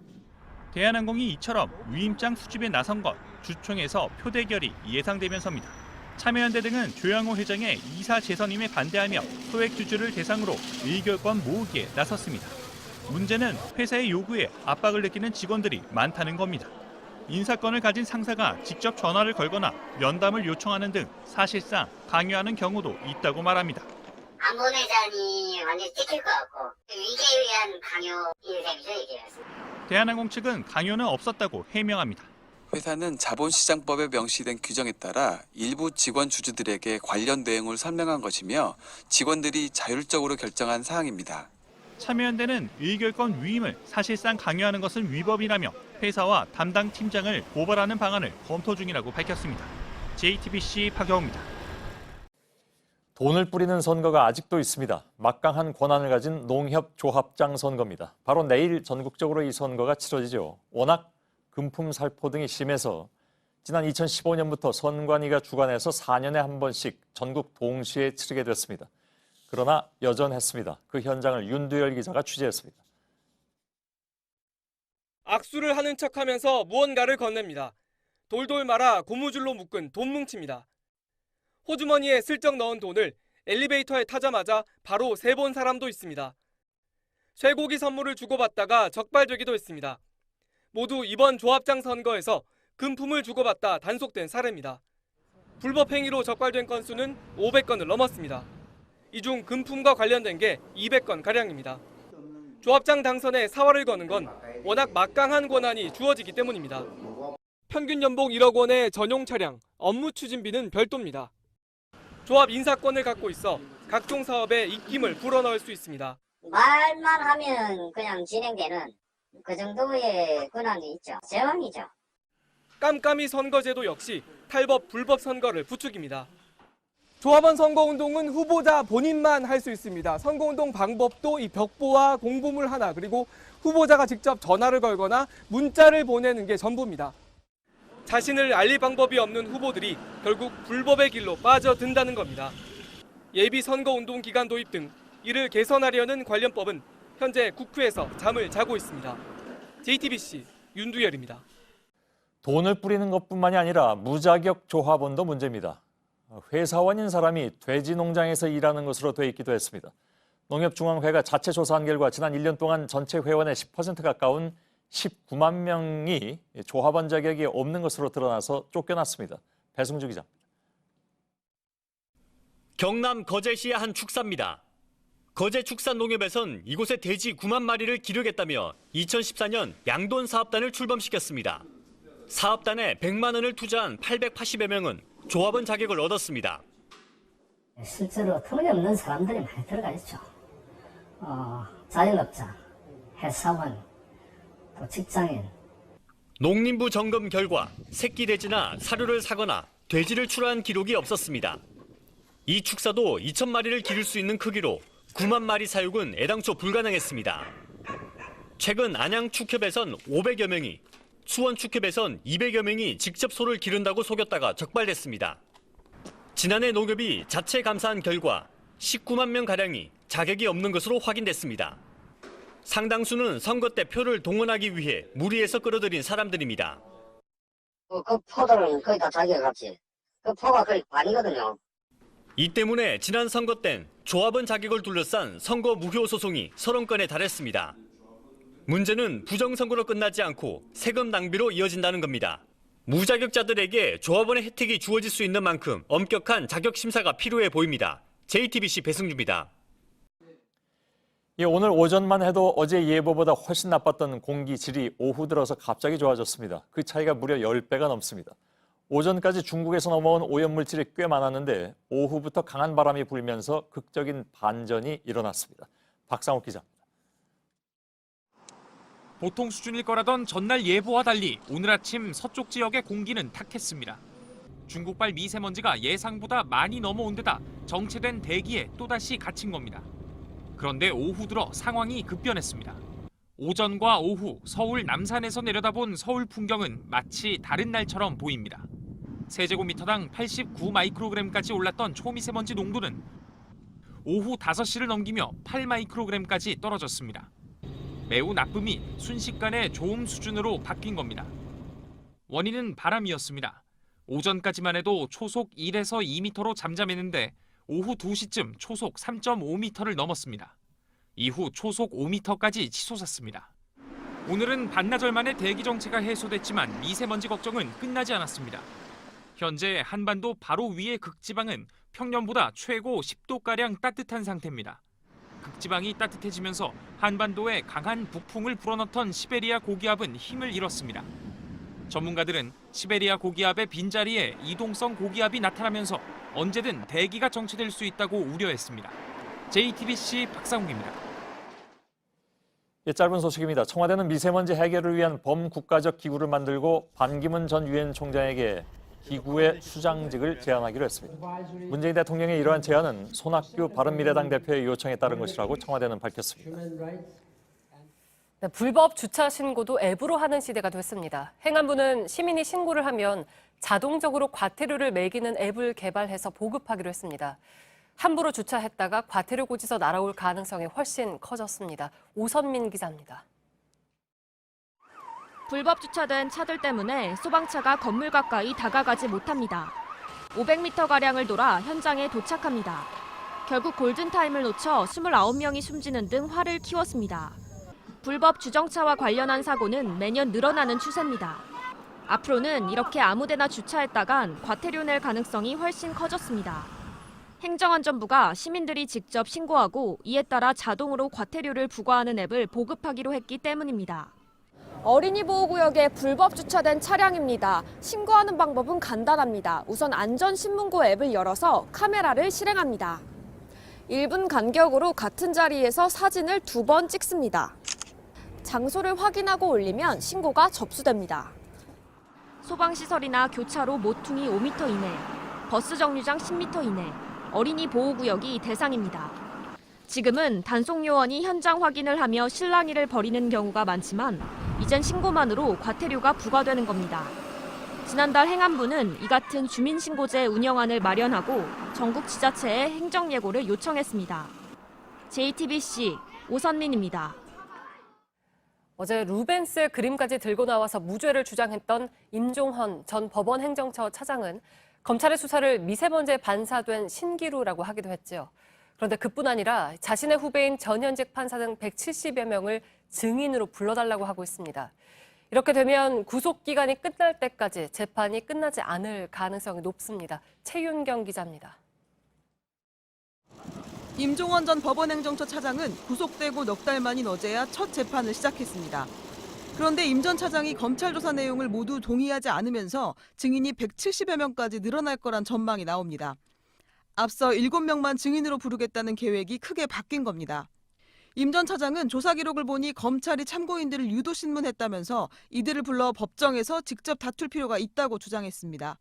대한항공이 이처럼 위임장 수집에 나선 것 주총에서 표대결이 예상되면서입니다. 참여연대 등은 조양호 회장의 이사 재선임에 반대하며 소액주주를 대상으로 의결권 모으기에 나섰습니다. 문제는 회사의 요구에 압박을 느끼는 직원들이 많다는 겁니다. 인사권을 가진 상사가 직접 전화를 걸거나 면담을 요청하는 등 사실상 강요하는 경우도 있다고 말합니다. 안본회장이 완전히 찍힐 것 같고 위계에 의한 강요인 셈이죠, 이게. 대한항공 측은 강요는 없었다고 해명합니다. 회사는 자본시장법에 명시된 규정에 따라 일부 직원 주주들에게 관련 내용을 설명한 것이며 직원들이 자율적으로 결정한 사항입니다. 참여연대는 의결권 위임을 사실상 강요하는 것은 위법이라며 회사와 담당 팀장을 고발하는 방안을 검토 중이라고 밝혔습니다. JTBC 박영우입니다. 돈을 뿌리는 선거가 아직도 있습니다. 막강한 권한을 가진 농협조합장 선거입니다. 바로 내일 전국적으로 이 선거가 치러지죠. 워낙 금품 살포 등이 심해서 지난 2015년부터 선관위가 주관해서 4년에 한 번씩 전국 동시에 치르게 됐습니다. 그러나 여전했습니다. 그 현장을 윤두열 기자가 취재했습니다. 악수를 하는 척하면서 무언가를 건넵니다. 돌돌 말아 고무줄로 묶은 돈 뭉치입니다. 호주머니에 슬쩍 넣은 돈을 엘리베이터에 타자마자 바로 세본 사람도 있습니다. 쇠고기 선물을 주고받다가 적발되기도 했습니다. 모두 이번 조합장 선거에서 금품을 주고받다 단속된 사례입니다. 불법 행위로 적발된 건수는 500건을 넘었습니다. 이 중 금품과 관련된 게 200건가량입니다. 조합장 당선에 사활을 거는 건 워낙 막강한 권한이 주어지기 때문입니다. 평균 연봉 1억 원의 전용 차량, 업무 추진비는 별도입니다. 조합 인사권을 갖고 있어 각종 사업에 입김을 불어넣을 수 있습니다. 말만 하면 그냥 진행되는 그 정도의 권한이 있죠. 제왕이죠. 깜깜이 선거제도 역시 탈법 불법 선거를 부추깁니다. 조합원 선거운동은 후보자 본인만 할 수 있습니다. 선거운동 방법도 이 벽보와 공보물 하나, 그리고 후보자가 직접 전화를 걸거나 문자를 보내는 게 전부입니다. 자신을 알릴 방법이 없는 후보들이 결국 불법의 길로 빠져든다는 겁니다. 예비 선거운동 기간 도입 등 이를 개선하려는 관련법은 현재 국회에서 잠을 자고 있습니다. JTBC 윤두열입니다. 돈을 뿌리는 것뿐만이 아니라 무자격 조합원도 문제입니다. 회사원인 사람이 돼지 농장에서 일하는 것으로 돼 있기도 했습니다. 농협중앙회가 자체 조사한 결과 지난 1년 동안 전체 회원의 10% 가까운 19만 명이 조합원 자격이 없는 것으로 드러나서 쫓겨났습니다. 배승주 기자입니다. 경남 거제시의 한 축사입니다. 거제축산농협에선 이곳에 돼지 9만 마리를 기르겠다며 2014년 양돈 사업단을 출범시켰습니다. 사업단에 100만 원을 투자한 880여 명은 조합원 자격을 얻었습니다. 실제로 터무니없는 사람들이 많이 들어가 있죠. 자영업자, 회사원, 또 직장인. 농림부 점검 결과 새끼 돼지나 사료를 사거나 돼지를 출하한 기록이 없었습니다. 이 축사도 2,000마리를 기를 수 있는 크기로 9만 마리 사육은 애당초 불가능했습니다. 최근 안양축협에선 500여 명이, 수원축협에선 200여 명이 직접 소를 기른다고 속였다가 적발됐습니다. 지난해 농협이 자체 감사한 결과 19만 명가량이 자격이 없는 것으로 확인됐습니다. 상당수는 선거 때 표를 동원하기 위해 무리해서 끌어들인 사람들입니다. 그 포들은 거의 다 자기가 값지. 그 포가 거의 반이거든요. 이 때문에 지난 선거 땐 조합원 자격을 둘러싼 선거 무효 소송이 30건에 달했습니다. 문제는 부정선거로 끝나지 않고 세금 낭비로 이어진다는 겁니다. 무자격자들에게 조합원의 혜택이 주어질 수 있는 만큼 엄격한 자격 심사가 필요해 보입니다. JTBC 배승주입니다. 오늘 오전만 해도 어제 예보보다 훨씬 나빴던 공기 질이 오후 들어서 갑자기 좋아졌습니다. 그 차이가 무려 10배가 넘습니다. 오전까지 중국에서 넘어온 오염물질이 꽤 많았는데 오후부터 강한 바람이 불면서 극적인 반전이 일어났습니다. 박상욱 기자입니다. 보통 수준일 거라던 전날 예보와 달리 오늘 아침 서쪽 지역의 공기는 탁했습니다. 중국발 미세먼지가 예상보다 많이 넘어온 데다 정체된 대기에 또다시 갇힌 겁니다. 그런데 오후 들어 상황이 급변했습니다. 오전과 오후 서울 남산에서 내려다본 서울 풍경은 마치 다른 날처럼 보입니다. 세제곱미터당 89 마이크로그램까지 올랐던 초미세먼지 농도는 오후 5시를 넘기며 8마이크로그램까지 떨어졌습니다. 매우 나쁨이 순식간에 좋음 수준으로 바뀐 겁니다. 원인은 바람이었습니다. 오전까지만 해도 초속 1에서 2m로 잠잠했는데 오후 2시쯤 초속 3.5m를 넘었습니다. 이후 초속 5m까지 치솟았습니다. 오늘은 반나절 만에 대기 정체가 해소됐지만 미세먼지 걱정은 끝나지 않았습니다. 현재 한반도 바로 위의 극지방은 평년보다 최고 10도가량 따뜻한 상태입니다. 극지방이 따뜻해지면서 한반도에 강한 북풍을 불어넣던 시베리아 고기압은 힘을 잃었습니다. 전문가들은 시베리아 고기압의 빈자리에 이동성 고기압이 나타나면서 언제든 대기가 정체될 수 있다고 우려했습니다. JTBC 박상욱입니다. 짧은 소식입니다. 청와대는 미세먼지 해결을 위한 범국가적 기구를 만들고 반기문 전 유엔 총장에게 기구의 수장직을 제안하기로 했습니다. 문재인 대통령의 이러한 제안은 손학규 바른미래당 대표의 요청에 따른 것이라고 청와대는 밝혔습니다. 네, 불법 주차 신고도 앱으로 하는 시대가 됐습니다. 행안부는 시민이 신고를 하면 자동적으로 과태료를 매기는 앱을 개발해서 보급하기로 했습니다. 함부로 주차했다가 과태료 고지서 날아올 가능성이 훨씬 커졌습니다. 오선민 기자입니다. 불법 주차된 차들 때문에 소방차가 건물 가까이 다가가지 못합니다. 500m가량을 돌아 현장에 도착합니다. 결국 골든타임을 놓쳐 29명이 숨지는 등 화를 키웠습니다. 불법 주정차와 관련한 사고는 매년 늘어나는 추세입니다. 앞으로는 이렇게 아무데나 주차했다간 과태료 낼 가능성이 훨씬 커졌습니다. 행정안전부가 시민들이 직접 신고하고 이에 따라 자동으로 과태료를 부과하는 앱을 보급하기로 했기 때문입니다. 어린이 보호구역에 불법 주차된 차량입니다. 신고하는 방법은 간단합니다. 우선 안전신문고 앱을 열어서 카메라를 실행합니다. 1분 간격으로 같은 자리에서 사진을 2번 찍습니다. 장소를 확인하고 올리면 신고가 접수됩니다. 소방시설이나 교차로 모퉁이 5m 이내, 버스 정류장 10m 이내, 어린이 보호구역이 대상입니다. 지금은 단속 요원이 현장 확인을 하며 실랑이를 벌이는 경우가 많지만 이젠 신고만으로 과태료가 부과되는 겁니다. 지난달 행안부는 이 같은 주민신고제 운영안을 마련하고 전국 지자체에 행정예고를 요청했습니다. JTBC 오선민입니다. 어제 루벤스의 그림까지 들고 나와서 무죄를 주장했던 임종헌 전 법원 행정처 차장은 검찰의 수사를 미세먼지에 반사된 신기루라고 하기도 했죠. 그런데 그뿐 아니라 자신의 후배인 전현직 판사 등 170여 명을 증인으로 불러달라고 하고 있습니다. 이렇게 되면 구속기간이 끝날 때까지 재판이 끝나지 않을 가능성이 높습니다. 최윤경 기자입니다. 임종헌 전 법원행정처 차장은 구속되고 넉 달 만인 어제야 첫 재판을 시작했습니다. 그런데 임 전 차장이 검찰 조사 내용을 모두 동의하지 않으면서 증인이 170여 명까지 늘어날 거란 전망이 나옵니다. 앞서 7명만 증인으로 부르겠다는 계획이 크게 바뀐 겁니다. 임 전 차장은 조사 기록을 보니 검찰이 참고인들을 유도 신문했다면서 이들을 불러 법정에서 직접 다툴 필요가 있다고 주장했습니다.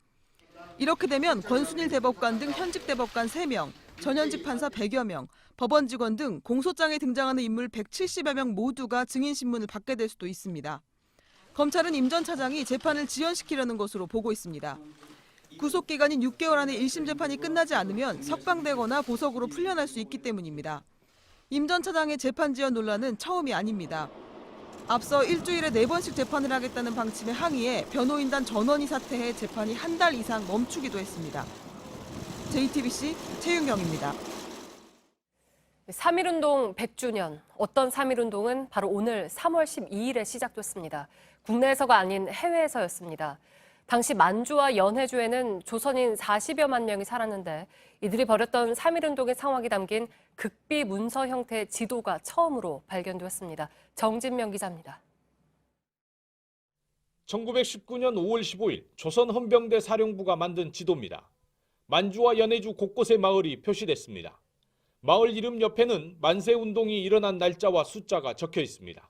이렇게 되면 권순일 대법관 등 현직 대법관 3명, 전현직 판사 100여 명, 법원 직원 등 공소장에 등장하는 인물 170여 명 모두가 증인 신문을 받게 될 수도 있습니다. 검찰은 임 전 차장이 재판을 지연시키려는 것으로 보고 있습니다. 구속기간인 6개월 안에 1심 재판이 끝나지 않으면 석방되거나 보석으로 풀려날 수 있기 때문입니다. 임 전 차장의 재판 지연 논란은 처음이 아닙니다. 앞서 일주일에 4번씩 재판을 하겠다는 방침에 항의해 변호인단 전원이 사퇴해 재판이 한 달 이상 멈추기도 했습니다. JTBC 최윤경입니다. 3.1운동 100주년. 어떤 3.1운동은 바로 오늘 3월 12일에 시작됐습니다. 국내에서가 아닌 해외에서였습니다. 당시 만주와 연해주에는 조선인 40여만 명이 살았는데 이들이 벌였던 3.1운동의 상황이 담긴 극비 문서 형태의 지도가 처음으로 발견되었습니다. 정진명 기자입니다. 1919년 5월 15일 조선 헌병대 사령부가 만든 지도입니다. 만주와 연해주 곳곳의 마을이 표시됐습니다. 마을 이름 옆에는 만세운동이 일어난 날짜와 숫자가 적혀 있습니다.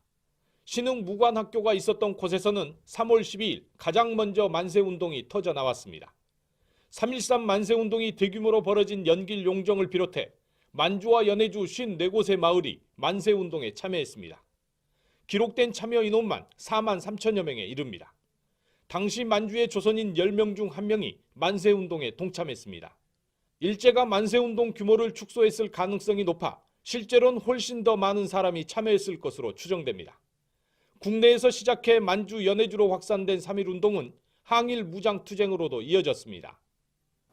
신흥 무관학교가 있었던 곳에서는 3월 12일 가장 먼저 만세운동이 터져 나왔습니다. 3.13 만세운동이 대규모로 벌어진 연길 용정을 비롯해 만주와 연해주 54곳의 마을이 만세운동에 참여했습니다. 기록된 참여 인원만 4만 3천여 명에 이릅니다. 당시 만주의 조선인 10명 중 1명이 만세운동에 동참했습니다. 일제가 만세운동 규모를 축소했을 가능성이 높아 실제로는 훨씬 더 많은 사람이 참여했을 것으로 추정됩니다. 국내에서 시작해 만주, 연해주로 확산된 3.1운동은 항일 무장투쟁으로도 이어졌습니다.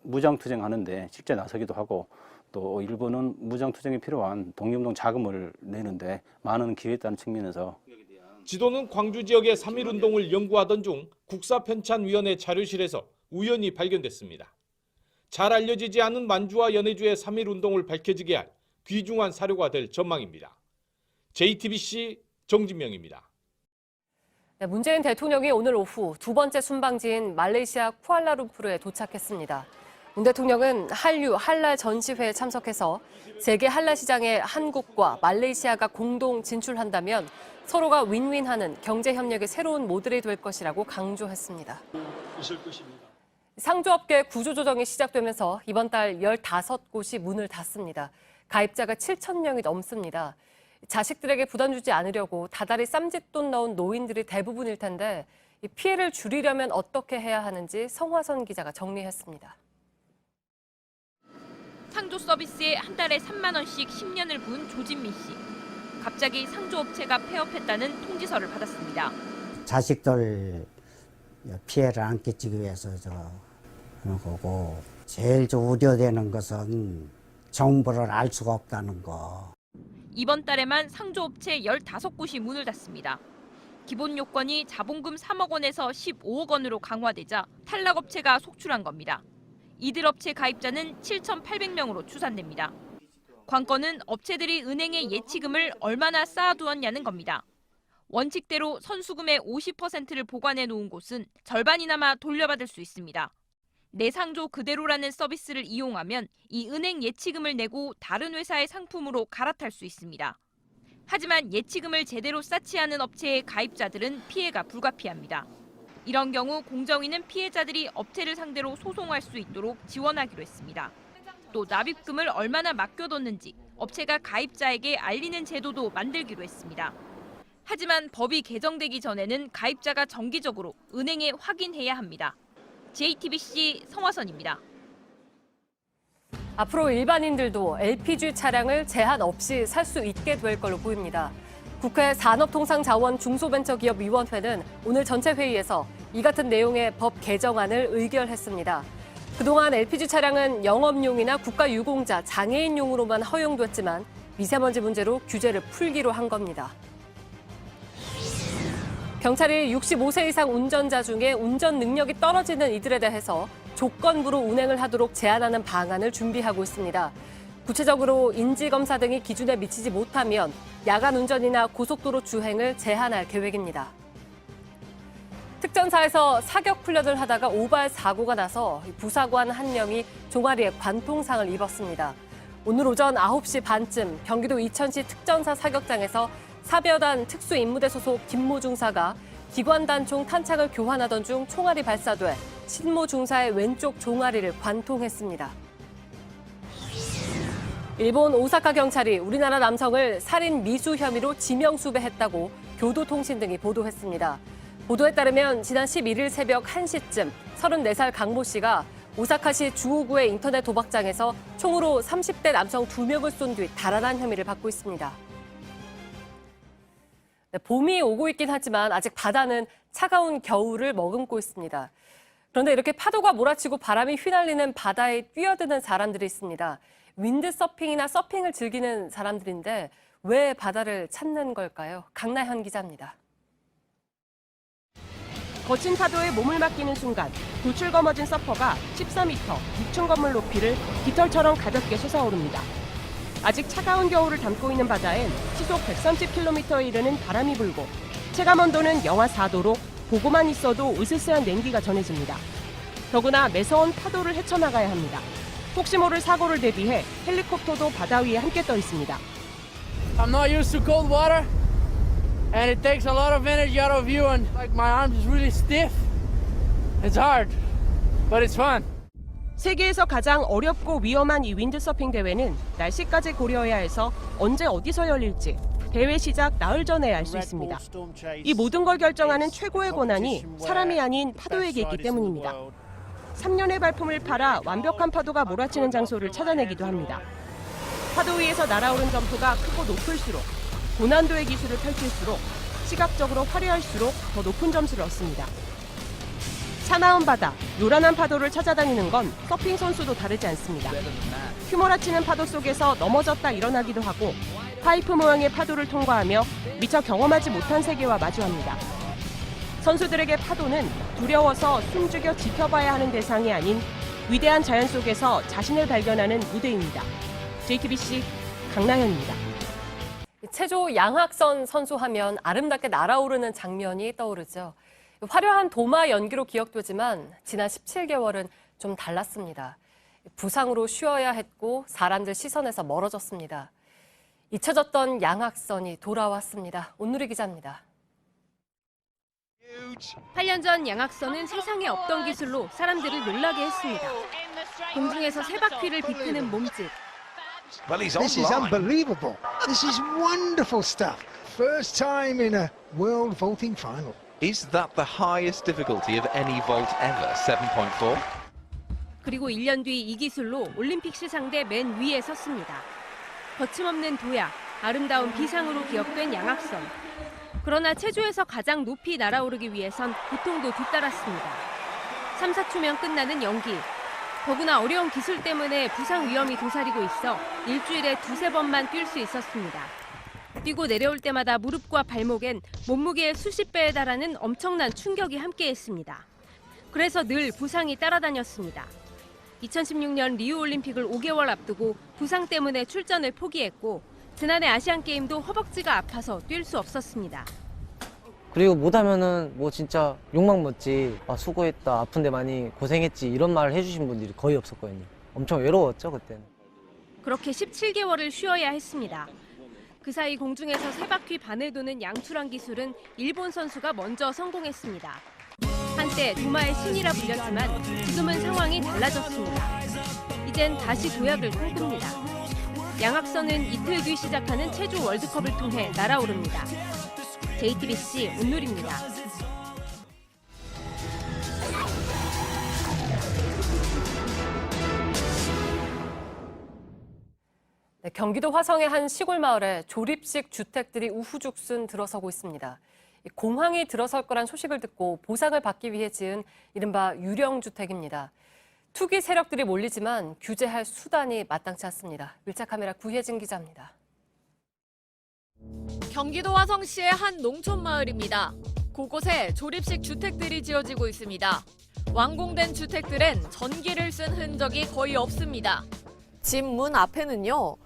무장투쟁하는데 실제 나서기도 하고 또 일부는 무장투쟁에 필요한 독립운동 자금을 내는데 많은 기여했다는 측면에서 지도는 광주 지역의 3.1운동을 연구하던 중 국사편찬위원회 자료실에서 우연히 발견됐습니다. 잘 알려지지 않은 만주와 연해주의 3.1운동을 밝혀지게 할 귀중한 사료가 될 전망입니다. JTBC 정진명입니다. 네, 문재인 대통령이 오늘 오후 두 번째 순방지인 말레이시아 쿠알라룸푸르에 도착했습니다. 문 대통령은 한류 한라 전시회에 참석해서 세계 한라 시장에 한국과 말레이시아가 공동 진출한다면 서로가 윈윈하는 경제 협력의 새로운 모델이 될 것이라고 강조했습니다. 상조업계 구조조정이 시작되면서 이번 달 15곳이 문을 닫습니다. 가입자가 7,000명이 넘습니다. 자식들에게 부담 주지 않으려고 다달이 쌈짓돈 넣은 노인들이 대부분일 텐데 이 피해를 줄이려면 어떻게 해야 하는지 성화선 기자가 정리했습니다. 상조 서비스에 한 달에 3만 원씩 10년을 부은 조진미 씨. 갑자기 상조업체가 폐업했다는 통지서를 받았습니다. 자식들 피해를 안 끼치기 위해서 그런 거고 제일 우려되는 것은 정보를 알 수가 없다는 거. 이번 달에만 상조업체 15곳이 문을 닫습니다. 기본 요건이 자본금 3억 원에서 15억 원으로 강화되자 탈락업체가 속출한 겁니다. 이들 업체 가입자는 7,800명으로 추산됩니다. 관건은 업체들이 은행에 예치금을 얼마나 쌓아두었냐는 겁니다. 원칙대로 선수금의 50%를 보관해 놓은 곳은 절반이나마 돌려받을 수 있습니다. 내 상조 그대로라는 서비스를 이용하면 이 은행 예치금을 내고 다른 회사의 상품으로 갈아탈 수 있습니다. 하지만 예치금을 제대로 쌓지 않은 업체의 가입자들은 피해가 불가피합니다. 이런 경우 공정위는 피해자들이 업체를 상대로 소송할 수 있도록 지원하기로 했습니다. 또 납입금을 얼마나 맡겨뒀는지 업체가 가입자에게 알리는 제도도 만들기로 했습니다. 하지만 법이 개정되기 전에는 가입자가 정기적으로 은행에 확인해야 합니다. JTBC 성화선입니다. 앞으로 일반인들도 LPG 차량을 제한 없이 살 수 있게 될 걸로 보입니다. 국회 산업통상자원 중소벤처기업위원회는 오늘 전체 회의에서 이 같은 내용의 법 개정안을 의결했습니다. 그동안 LPG 차량은 영업용이나 국가유공자, 장애인용으로만 허용됐지만 미세먼지 문제로 규제를 풀기로 한 겁니다. 경찰이 65세 이상 운전자 중에 운전 능력이 떨어지는 이들에 대해서 조건부로 운행을 하도록 제한하는 방안을 준비하고 있습니다. 구체적으로 인지검사 등이 기준에 미치지 못하면 야간 운전이나 고속도로 주행을 제한할 계획입니다. 특전사에서 사격 훈련을 하다가 오발 사고가 나서 부사관 한 명이 종아리에 관통상을 입었습니다. 오늘 오전 9시 반쯤 경기도 이천시 특전사 사격장에서 사벼단 특수임무대 소속 김모 중사가 기관단총 탄창을 교환하던 중 총알이 발사돼 신모 중사의 왼쪽 종아리를 관통했습니다. 일본 오사카 경찰이 우리나라 남성을 살인 미수 혐의로 지명수배했다고 교도통신 등이 보도했습니다. 보도에 따르면 지난 11일 새벽 1시쯤 34살 강모 씨가 오사카시 주호구의 인터넷 도박장에서 총으로 30대 남성 2명을 쏜 뒤 달아난 혐의를 받고 있습니다. 네, 봄이 오고 있긴 하지만 아직 바다는 차가운 겨울을 머금고 있습니다. 그런데 이렇게 파도가 몰아치고 바람이 휘날리는 바다에 뛰어드는 사람들이 있습니다. 윈드서핑이나 서핑을 즐기는 사람들인데 왜 바다를 찾는 걸까요? 강나현 기자입니다. 거친 파도에 몸을 맡기는 순간 돌출 검어진 서퍼가 14m, 6층 건물 높이를 깃털처럼 가볍게 솟아오릅니다. 아직 차가운 겨울을 담고 있는 바다엔 시속 130km에 이르는 바람이 불고 체감 온도는 영하 4도로 보고만 있어도 으스스한 냉기가 전해집니다. 더구나 매서운 파도를 헤쳐나가야 합니다. 혹시 모를 사고를 대비해 헬리콥터도 바다 위에 함께 떠 있습니다. I'm not used to cold water. And it takes a lot of energy out of you and like my arms is really stiff. It's hard, but it's fun. 세계에서 가장 어렵고 위험한 이 윈드서핑 대회는 날씨까지 고려해야 해서 언제 어디서 열릴지 대회 시작 나흘 전에 알 수 있습니다. 이 모든 걸 결정하는 최고의 권한이 사람이 아닌 파도에게 있기 때문입니다. 3년의 발품을 팔아 완벽한 파도가 몰아치는 장소를 찾아내기도 합니다. 파도 위에서 날아오른 점프가 크고 높을수록 고난도의 기술을 펼칠수록 시각적으로 화려할수록 더 높은 점수를 얻습니다. 사나운 바다, 요란한 파도를 찾아다니는 건 서핑 선수도 다르지 않습니다. 휘몰아치는 파도 속에서 넘어졌다 일어나기도 하고 파이프 모양의 파도를 통과하며 미처 경험하지 못한 세계와 마주합니다. 선수들에게 파도는 두려워서 숨죽여 지켜봐야 하는 대상이 아닌 위대한 자연 속에서 자신을 발견하는 무대입니다. JTBC 강나현입니다. 체조 양학선 선수 하면 아름답게 날아오르는 장면이 떠오르죠. 화려한 도마 연기로 기억되지만 지난 17개월은 좀 달랐습니다. 부상으로 쉬어야 했고 사람들 시선에서 멀어졌습니다. 잊혀졌던 양학선이 돌아왔습니다. 온누리 기자입니다. 8년 전 양학선은 세상에 없던 기술로 사람들을 놀라게 했습니다. 공중에서 세 바퀴를 비트는 몸짓. This is unbelievable. This is wonderful stuff. First time in a world vaulting final. Is that the highest difficulty of any vault ever, 7.4? 그리고 1년 뒤 이 기술로 올림픽 시상대 맨 위에 섰습니다. 거침없는 도약, 아름다운 비상으로 기억된 양학선. 그러나 체조에서 가장 높이 날아오르기 위해선 고통도 뒤따랐습니다. 3, 4초면 끝나는 연기. 더구나 어려운 기술 때문에 부상 위험이 도사리고 있어 일주일에 2-3번만 뛸 수 있었습니다. 뛰고 내려올 때마다 무릎과 발목엔 몸무게의 수십 배에 달하는 엄청난 충격이 함께했습니다. 그래서 늘 부상이 따라다녔습니다. 2016년 리우올림픽을 5개월 앞두고 부상 때문에 출전을 포기했고 지난해 아시안게임도 허벅지가 아파서 뛸 수 없었습니다. 그리고 못하면은 뭐 진짜 욕만 먹지. 아, 수고했다, 아픈데 많이 고생했지 이런 말을 해주신 분들이 거의 없었거든요. 엄청 외로웠죠 그때는. 그렇게 17개월을 쉬어야 했습니다. 그 사이 공중에서 세 바퀴 반을 도는 양출항 기술은 일본 선수가 먼저 성공했습니다. 한때 도마의 신이라 불렸지만 지금은 상황이 달라졌습니다. 이젠 다시 도약을 꿈꿉니다. 양학선은 이틀 뒤 시작하는 체조 월드컵을 통해 날아오릅니다. JTBC 온누리입니다. 네, 경기도 화성의 한 시골 마을에 조립식 주택들이 우후죽순 들어서고 있습니다. 공황이 들어설 거란 소식을 듣고 보상을 받기 위해 지은 이른바 유령주택입니다. 투기 세력들이 몰리지만 규제할 수단이 마땅치 않습니다. 밀착 카메라 구혜진 기자입니다. 경기도 화성시의 한 농촌 마을입니다. 곳곳에 조립식 주택들이 지어지고 있습니다. 완공된 주택들엔 전기를 쓴 흔적이 거의 없습니다. 집 문 앞에는요,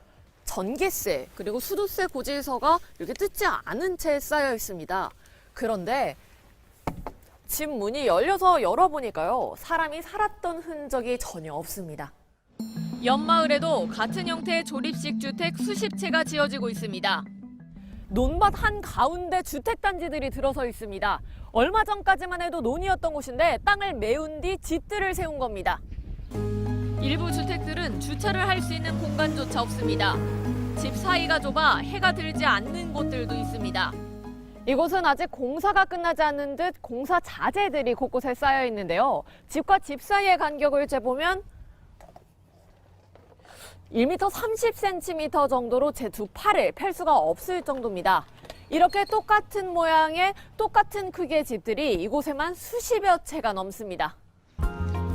전기세 그리고 수도세 고지서가 이렇게 뜯지 않은 채 쌓여 있습니다. 그런데 집 문이 열려서 열어보니까요, 사람이 살았던 흔적이 전혀 없습니다. 옆마을에도 같은 형태의 조립식 주택 수십 채가 지어지고 있습니다. 논밭 한가운데 주택단지들이 들어서 있습니다. 얼마 전까지만 해도 논이었던 곳인데 땅을 메운 뒤 집들을 세운 겁니다. 일부 주택들은 주차를 할 수 있는 공간조차 없습니다. 집 사이가 좁아 해가 들지 않는 곳들도 있습니다. 이곳은 아직 공사가 끝나지 않은 듯 공사 자재들이 곳곳에 쌓여 있는데요. 집과 집 사이의 간격을 재보면 1m 30cm 정도로 제 두 팔을 펼 수가 없을 정도입니다. 이렇게 똑같은 모양의 똑같은 크기의 집들이 이곳에만 수십여 채가 넘습니다.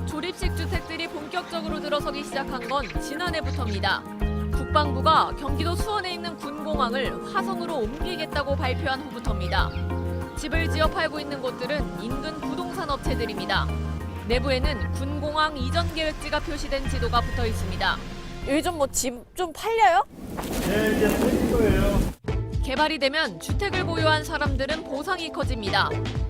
조립식 주택들이 본격적으로 들어서기 시작한 건 지난해부터입니다. 국방부가 경기도 수원에 있는 군공항을 화성으로 옮기겠다고 발표한 후부터입니다. 집을 지어 팔고 있는 곳들은 인근 부동산 업체들입니다. 내부에는 군공항 이전 계획지가 표시된 지도가 붙어 있습니다. 요즘 뭐 집 좀 팔려요? 네, 이제 팔릴 거예요. 개발이 되면 주택을 보유한 사람들은 보상이 커집니다.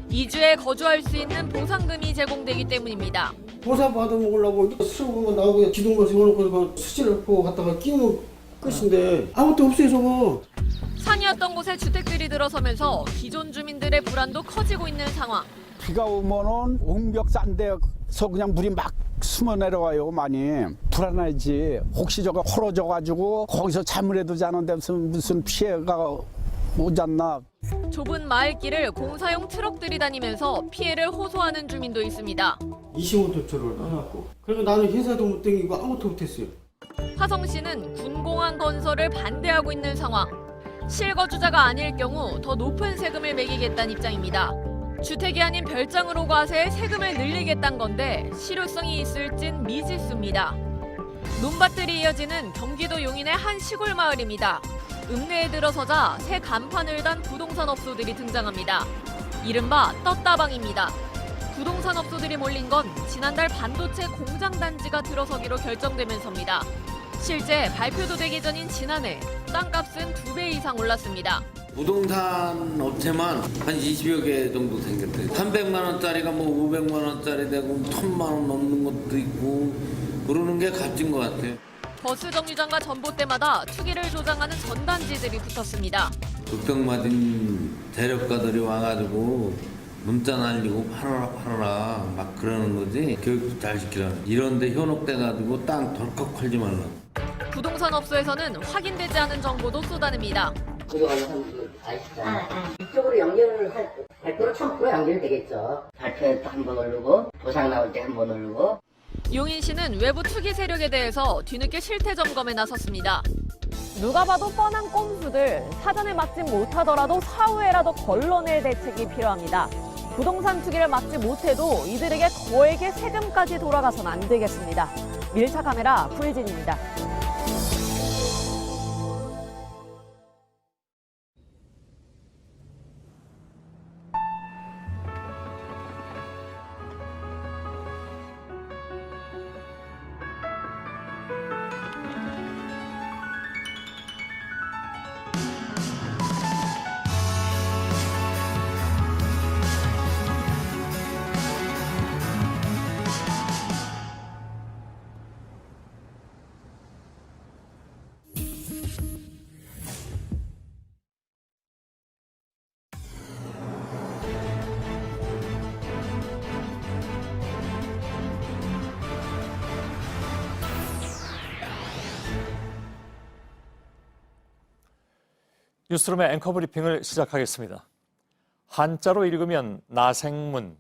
2주에 거주할 수 있는 보상금이 제공되기 때문입니다. 보상 받아먹으려고 수술금은 나오고 기둥만 세워놓고 수치를 놓고 갖다가 끼우면 끝인데 아무것도 없어요 저거. 산이었던 곳에 주택들이 들어서면서 기존 주민들의 불안도 커지고 있는 상황. 비가 오면은 옹벽산 데서 그냥 물이 막 숨어 내려와요. 많이 불안하지. 혹시 저거 헐어져 가지고 거기서 잠을 해두지 않은데 무슨 피해가 오지 않나. 좁은 마을길을 공사용 트럭들이 다니면서 피해를 호소하는 주민도 있습니다. 20원 도초를 해놨고. 그리고 나는 회사도 못 다니고 아무것도 못했어요. 화성 씨는 군공항 건설을 반대하고 있는 상황. 실거주자가 아닐 경우 더 높은 세금을 매기겠다는 입장입니다. 주택이 아닌 별장으로 과세해 세금을 늘리겠다는 건데 실효성이 있을진 미지수입니다. 논밭들이 이어지는 경기도 용인의 한 시골 마을입니다. 읍내에 들어서자 새 간판을 단 부동산 업소들이 등장합니다. 이른바 떴다방입니다. 부동산 업소들이 몰린 건 지난달 반도체 공장 단지가 들어서기로 결정되면서입니다. 실제 발표도 되기 전인 지난해 땅값은 2배 이상 올랐습니다. 부동산 업체만 한 20여 개 정도 생겼대요. 300만 원짜리가 뭐 500만 원짜리 되고 1000만 원 넘는 것도 있고 그러는 게 값진 것 같아요. 버스 정류장과 전봇대마다 투기를 조장하는 전단지들이 붙었습니다. 극성맞은 대력가들이 와가지고 문자 날리고 팔아라 막 그러는 거지. 교육도 잘 시키라는. 이런데 현혹돼가지고 땅 덜컥 팔지 말라. 부동산 업소에서는 확인되지 않은 정보도 쏟아냅니다. 이쪽으로 연결을 할 발표로 1000% 연결되겠죠. 발표에 또 한 번 오르고 보상 나올 때 한 번 오르고. 용인시는 외부 투기 세력에 대해서 뒤늦게 실태 점검에 나섰습니다. 누가 봐도 뻔한 꼼수들, 사전에 막지 못하더라도 사후에라도 걸러낼 대책이 필요합니다. 부동산 투기를 막지 못해도 이들에게 거액의 세금까지 돌아가선 안 되겠습니다. 밀착 카메라 구혜진입니다. 뉴스룸의 앵커 브리핑을 시작하겠습니다. 한자로 읽으면 나생문,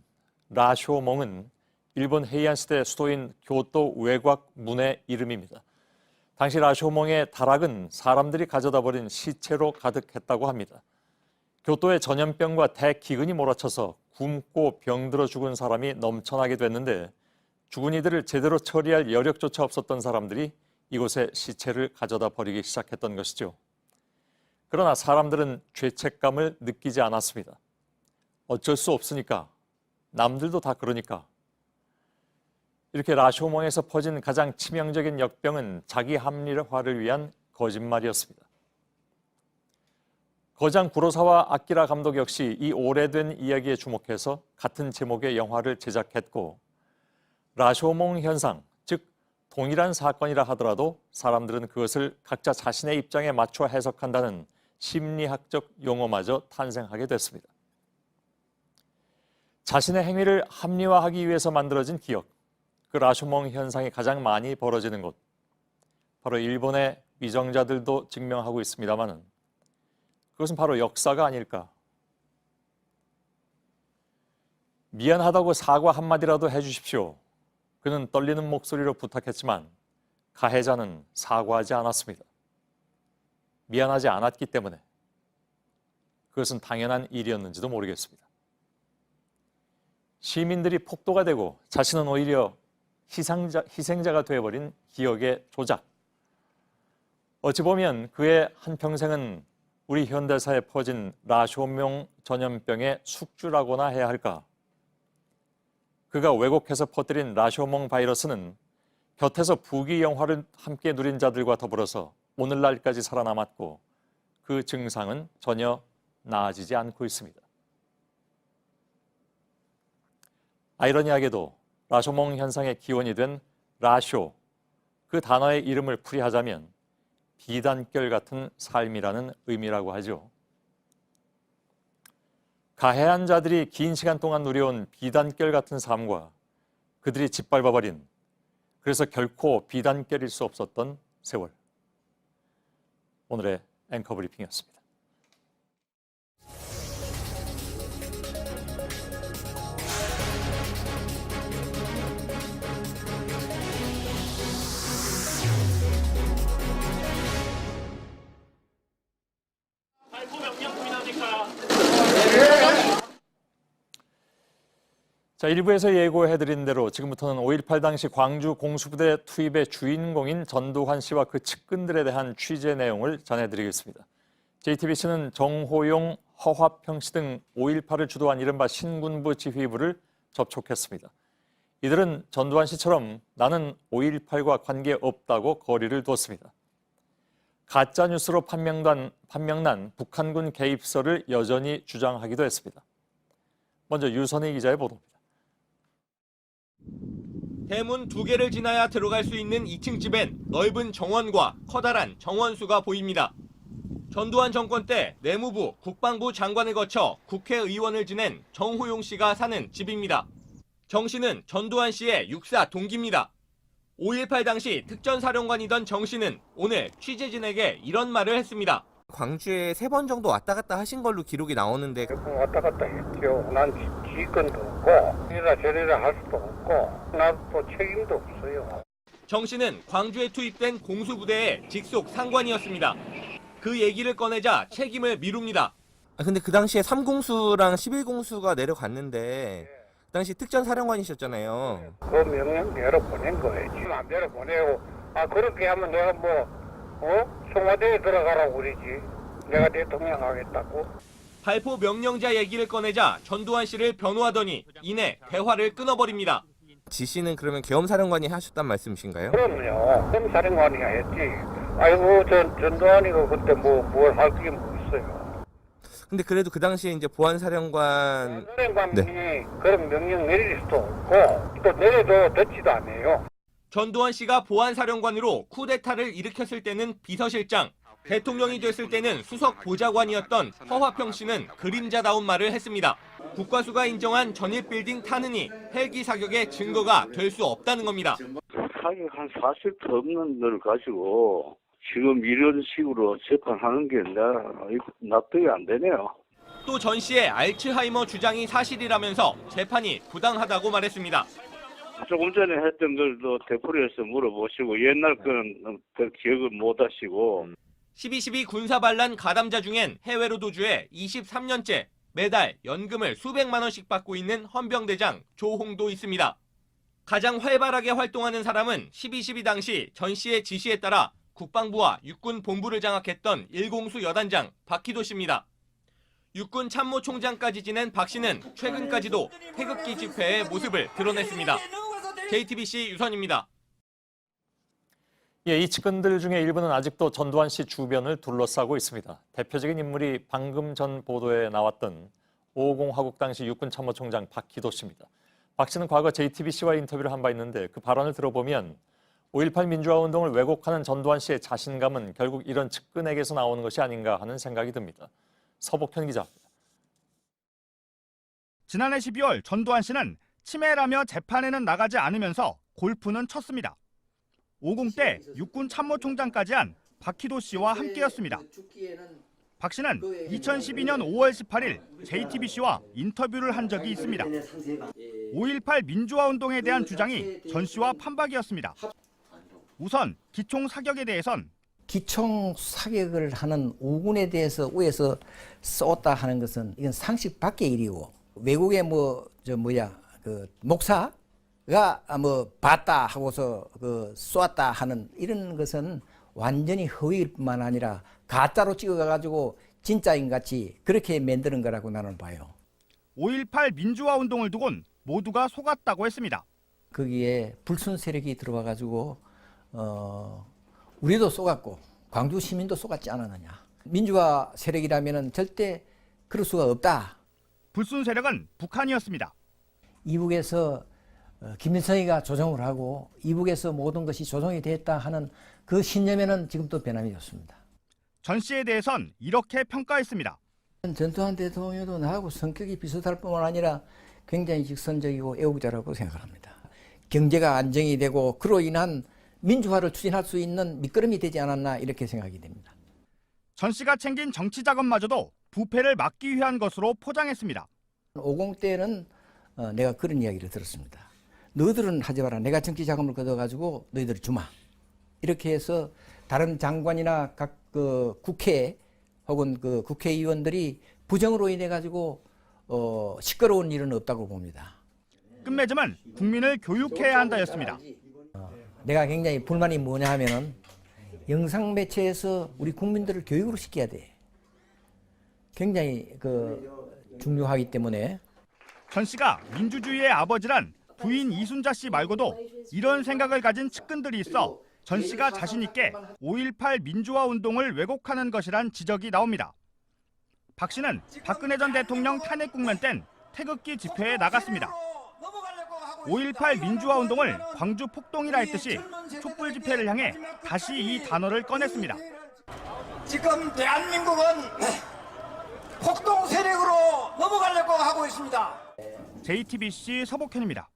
라쇼몽은 일본 헤이안 시대 수도인 교토 외곽 문의 이름입니다. 당시 라쇼몽의 다락은 사람들이 가져다 버린 시체로 가득했다고 합니다. 교토에 전염병과 대기근이 몰아쳐서 굶고 병들어 죽은 사람이 넘쳐나게 됐는데 죽은 이들을 제대로 처리할 여력조차 없었던 사람들이 이곳에 시체를 가져다 버리기 시작했던 것이죠. 그러나 사람들은 죄책감을 느끼지 않았습니다. 어쩔 수 없으니까, 남들도 다 그러니까. 이렇게 라쇼몽에서 퍼진 가장 치명적인 역병은 자기 합리화를 위한 거짓말이었습니다. 거장 구로사와 아키라 감독 역시 이 오래된 이야기에 주목해서 같은 제목의 영화를 제작했고, 라쇼몽 현상, 즉 동일한 사건이라 하더라도 사람들은 그것을 각자 자신의 입장에 맞춰 해석한다는 심리학적 용어마저 탄생하게 됐습니다. 자신의 행위를 합리화하기 위해서 만들어진 기억, 그 라쇼몽 현상이 가장 많이 벌어지는 곳, 바로 일본의 위정자들도 증명하고 있습니다만 그것은 바로 역사가 아닐까. 미안하다고 사과 한마디라도 해주십시오. 그는 떨리는 목소리로 부탁했지만 가해자는 사과하지 않았습니다. 미안하지 않았기 때문에. 그것은 당연한 일이었는지도 모르겠습니다. 시민들이 폭도가 되고 자신은 오히려 희생자가 되어버린 기억의 조작. 어찌 보면 그의 한평생은 우리 현대사에 퍼진 라쇼몽 전염병의 숙주라고나 해야 할까. 그가 왜곡해서 퍼뜨린 라쇼몽 바이러스는 곁에서 부귀 영화를 함께 누린 자들과 더불어서 오늘날까지 살아남았고 그 증상은 전혀 나아지지 않고 있습니다. 아이러니하게도 라쇼몽 현상의 기원이 된 라쇼, 그 단어의 이름을 풀이하자면 비단결 같은 삶이라는 의미라고 하죠. 가해한 자들이 긴 시간 동안 누려온 비단결 같은 삶과 그들이 짓밟아버린, 그래서 결코 비단결일 수 없었던 세월. 오늘의 앵커 브리핑이었습니다. 자, 일부에서 예고해드린 대로 지금부터는 5.18 당시 광주 공수부대 투입의 주인공인 전두환 씨와 그 측근들에 대한 취재 내용을 전해드리겠습니다. JTBC는 정호용, 허화평 씨 등 5.18을 주도한 이른바 신군부 지휘부를 접촉했습니다. 이들은 전두환 씨처럼 나는 5.18과 관계없다고 거리를 두었습니다. 가짜뉴스로 판명난 북한군 개입설을 여전히 주장하기도 했습니다. 먼저 유선희 기자의 보도입니다. 대문 2개를 지나야 들어갈 수 있는 2층 집엔 넓은 정원과 커다란 정원수가 보입니다. 전두환 정권 때 내무부, 국방부 장관을 거쳐 국회의원을 지낸 정호용 씨가 사는 집입니다. 정 씨는 전두환 씨의 육사 동기입니다. 5.18 당시 특전사령관이던 정 씨는 오늘 취재진에게 이런 말을 했습니다. 광주에 3번 정도 왔다 갔다 하신 걸로 기록이 나오는데 왔다 갔다 했죠. 난 지휘권도 없고 이리라 저리라 할 수도 없고 나도 책임도 없어요. 정 씨는 광주에 투입된 공수부대의 직속 상관이었습니다. 그 얘기를 꺼내자 책임을 미룹니다. 근데 그 당시에 3공수랑 11공수가 내려갔는데 그 당시 특전사령관이셨잖아요. 그 명령 내려보낸 거예요. 지금 안 내려보내고 그렇게 하면 내가 청와대에 들어가라고 그러지. 내가 대통령 하겠다고. 발포 명령자 얘기를 꺼내자 전두환 씨를 변호하더니 이내 대화를 끊어버립니다. 지시는 그러면 계엄사령관이 하셨단 말씀이신가요? 그럼요. 계엄사령관이 했지. 아이고 전두환이가 그때 뭘 할 게 뭐 있어요. 근데 그래도 그 당시에 이제 보안사령관이 그런 명령 내릴 수도 없고 또 내려도 듣지도 않아요. 전두환 씨가 보안사령관으로 쿠데타를 일으켰을 때는 비서실장, 대통령이 됐을 때는 수석 보좌관이었던 허화평 씨는 그림자다운 말을 했습니다. 국과수가 인정한 전일빌딩 타는이 헬기 사격의 증거가 될 수 없다는 겁니다. 사격한 사실도 없는 걸 가지고 지금 이런 식으로 재판하는 게 납득이 안 되네요. 또 전 씨의 알츠하이머 주장이 사실이라면서 재판이 부당하다고 말했습니다. 조금 전에 했던 걸도 되풀이해서 물어보시고 옛날 거는 기억을 못 하시고 12.12 군사반란 가담자 중엔 해외로 도주해 23년째 매달 연금을 수백만 원씩 받고 있는 헌병대장 조홍도 있습니다. 가장 활발하게 활동하는 사람은 12.12 당시 전 씨의 지시에 따라 국방부와 육군 본부를 장악했던 1공수 여단장 박희도 씨입니다. 육군 참모총장까지 지낸 박 씨는 최근까지도 태극기 집회의 모습을 드러냈습니다. JTBC 유선입니다. 이 측근들 중에 일부는 아직도 전두환 씨 주변을 둘러싸고 있습니다. 대표적인 인물이 방금 전 보도에 나왔던 5.50 화국 당시 육군 참모총장 박희도 씨입니다. 박 씨는 과거 JTBC와 인터뷰를 한 바 있는데 그 발언을 들어보면 5.18 민주화 운동을 왜곡하는 전두환 씨의 자신감은 결국 이런 측근에게서 나오는 것이 아닌가 하는 생각이 듭니다. 서복현 기자입니다. 지난해 12월 전두환 씨는 치매라며 재판에는 나가지 않으면서 골프는 쳤습니다. 50 때 육군 참모총장까지 한 박희도 씨와 함께였습니다. 박 씨는 2012년 5월 18일 JTBC와 인터뷰를 한 적이 있습니다. 5.18 민주화 운동에 대한 주장이 전 씨와 판박이었습니다. 우선 기총 사격에 대해선 기총 사격을 하는 5군에 대해서 위에서 쏘았다 하는 것은 이건 상식 밖의 일이고 외국의 목사가 봤다 하고서 쏘았다 하는 이런 것은 완전히 허위일 뿐만 아니라 가짜로 찍어가지고 진짜인 같이 그렇게 만드는 거라고 나는 봐요. 5.18 민주화 운동을 두곤 모두가 속았다고 했습니다. 거기에 불순 세력이 들어와가지고 우리도 속았고 광주 시민도 속았지 않았느냐. 민주화 세력이라면 절대 그럴 수가 없다. 불순 세력은 북한이었습니다. 이북에서 김일성이가 조정을 하고 이북에서 모든 것이 조정이 됐다 하는 그 신념에는 지금도 변함이 없습니다. 전 씨에 대해선 이렇게 평가했습니다. 전두환 대통령도 나하고 성격이 비슷할 뿐만 아니라 굉장히 직선적이고 애국자라고 생각합니다. 경제가 안정이 되고 그로 인한 민주화를 추진할 수 있는 밑거름이 되지 않았나 이렇게 생각이 됩니다. 전 씨가 챙긴 정치 자금마저도 부패를 막기 위한 것으로 포장했습니다. 50 때는 내가 그런 이야기를 들었습니다. 너희들은 하지 마라. 내가 정치 자금을 걷어가지고 너희들 주마. 이렇게 해서 다른 장관이나 각 국회 혹은 국회의원들이 부정으로 인해 가지고 시끄러운 일은 없다고 봅니다. 끝맺음은 국민을 교육해야 한다였습니다. 내가 굉장히 불만이 뭐냐 하면은 영상 매체에서 우리 국민들을 교육으로 시켜야 돼. 굉장히 중요하기 때문에. 전 씨가 민주주의의 아버지란 부인 이순자 씨 말고도 이런 생각을 가진 측근들이 있어 전 씨가 자신 있게 5.18 민주화 운동을 왜곡하는 것이란 지적이 나옵니다. 박 씨는 박근혜 전 대통령 탄핵 국면 땐 태극기 집회에 나갔습니다. 5.18 민주화 운동을 광주 폭동이라 했듯이 촛불 집회를 향해 다시 이 단어를 꺼냈습니다. 지금 대한민국은 폭동 세력으로 넘어가려고 하고 있습니다. JTBC 서복현입니다.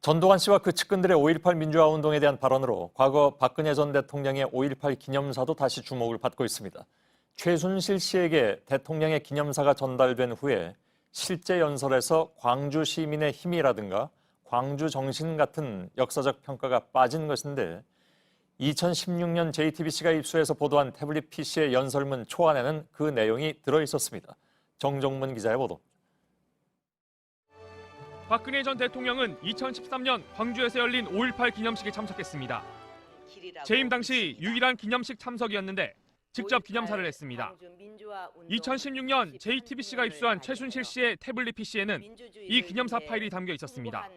전두환 씨와 그 측근들의 5.18 민주화 운동에 대한 발언으로 과거 박근혜 전 대통령의 5.18 기념사도 다시 주목을 받고 있습니다. 최순실 씨에게 대통령의 기념사가 전달된 후에 실제 연설에서 광주 시민의 힘이라든가 광주 정신 같은 역사적 평가가 빠진 것인데 2016년 JTBC가 입수해서 보도한 태블릿 PC의 연설문 초안에는 그 내용이 들어있었습니다. 정정문 기자의 보도. 박근혜 전 대통령은 2013년 광주에서 열린 5.18 기념식에 참석했습니다. 재임 당시 유일한 기념식 참석이었는데 직접 기념사를 했습니다. 2016년 JTBC가 입수한 최순실 씨의 태블릿 PC에는 이 기념사 파일이 담겨 있었습니다.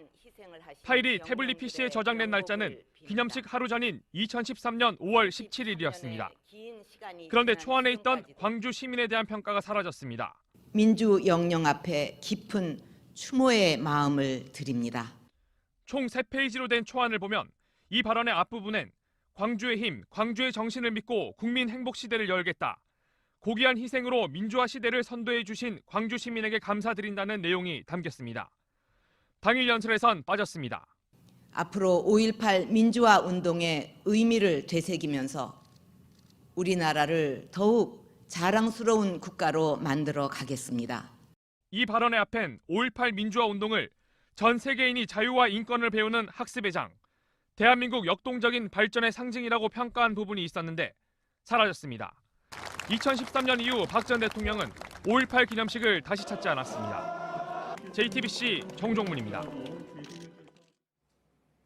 파일이 태블릿 PC에 저장된 날짜는 기념식 하루 전인 2013년 5월 17일이었습니다. 그런데 초안에 있던 광주 시민에 대한 평가가 사라졌습니다. 민주 영령 앞에 깊은 추모의 마음을 드립니다. 총 3페이지로 된 초안을 보면 이 발언의 앞부분엔 광주의 힘, 광주의 정신을 믿고 국민 행복 시대를 열겠다. 고귀한 희생으로 민주화 시대를 선도해 주신 광주 시민에게 감사드린다는 내용이 담겼습니다. 당일 연설에선 빠졌습니다. 앞으로 5.18 민주화 운동의 의미를 되새기면서 우리나라를 더욱 자랑스러운 국가로 만들어 가겠습니다. 이 발언의 앞엔 5.18 민주화 운동을 전 세계인이 자유와 인권을 배우는 학습의 장, 대한민국 역동적인 발전의 상징이라고 평가한 부분이 있었는데 사라졌습니다. 2013년 이후 박 전 대통령은 5.18 기념식을 다시 찾지 않았습니다. JTBC 정종문입니다.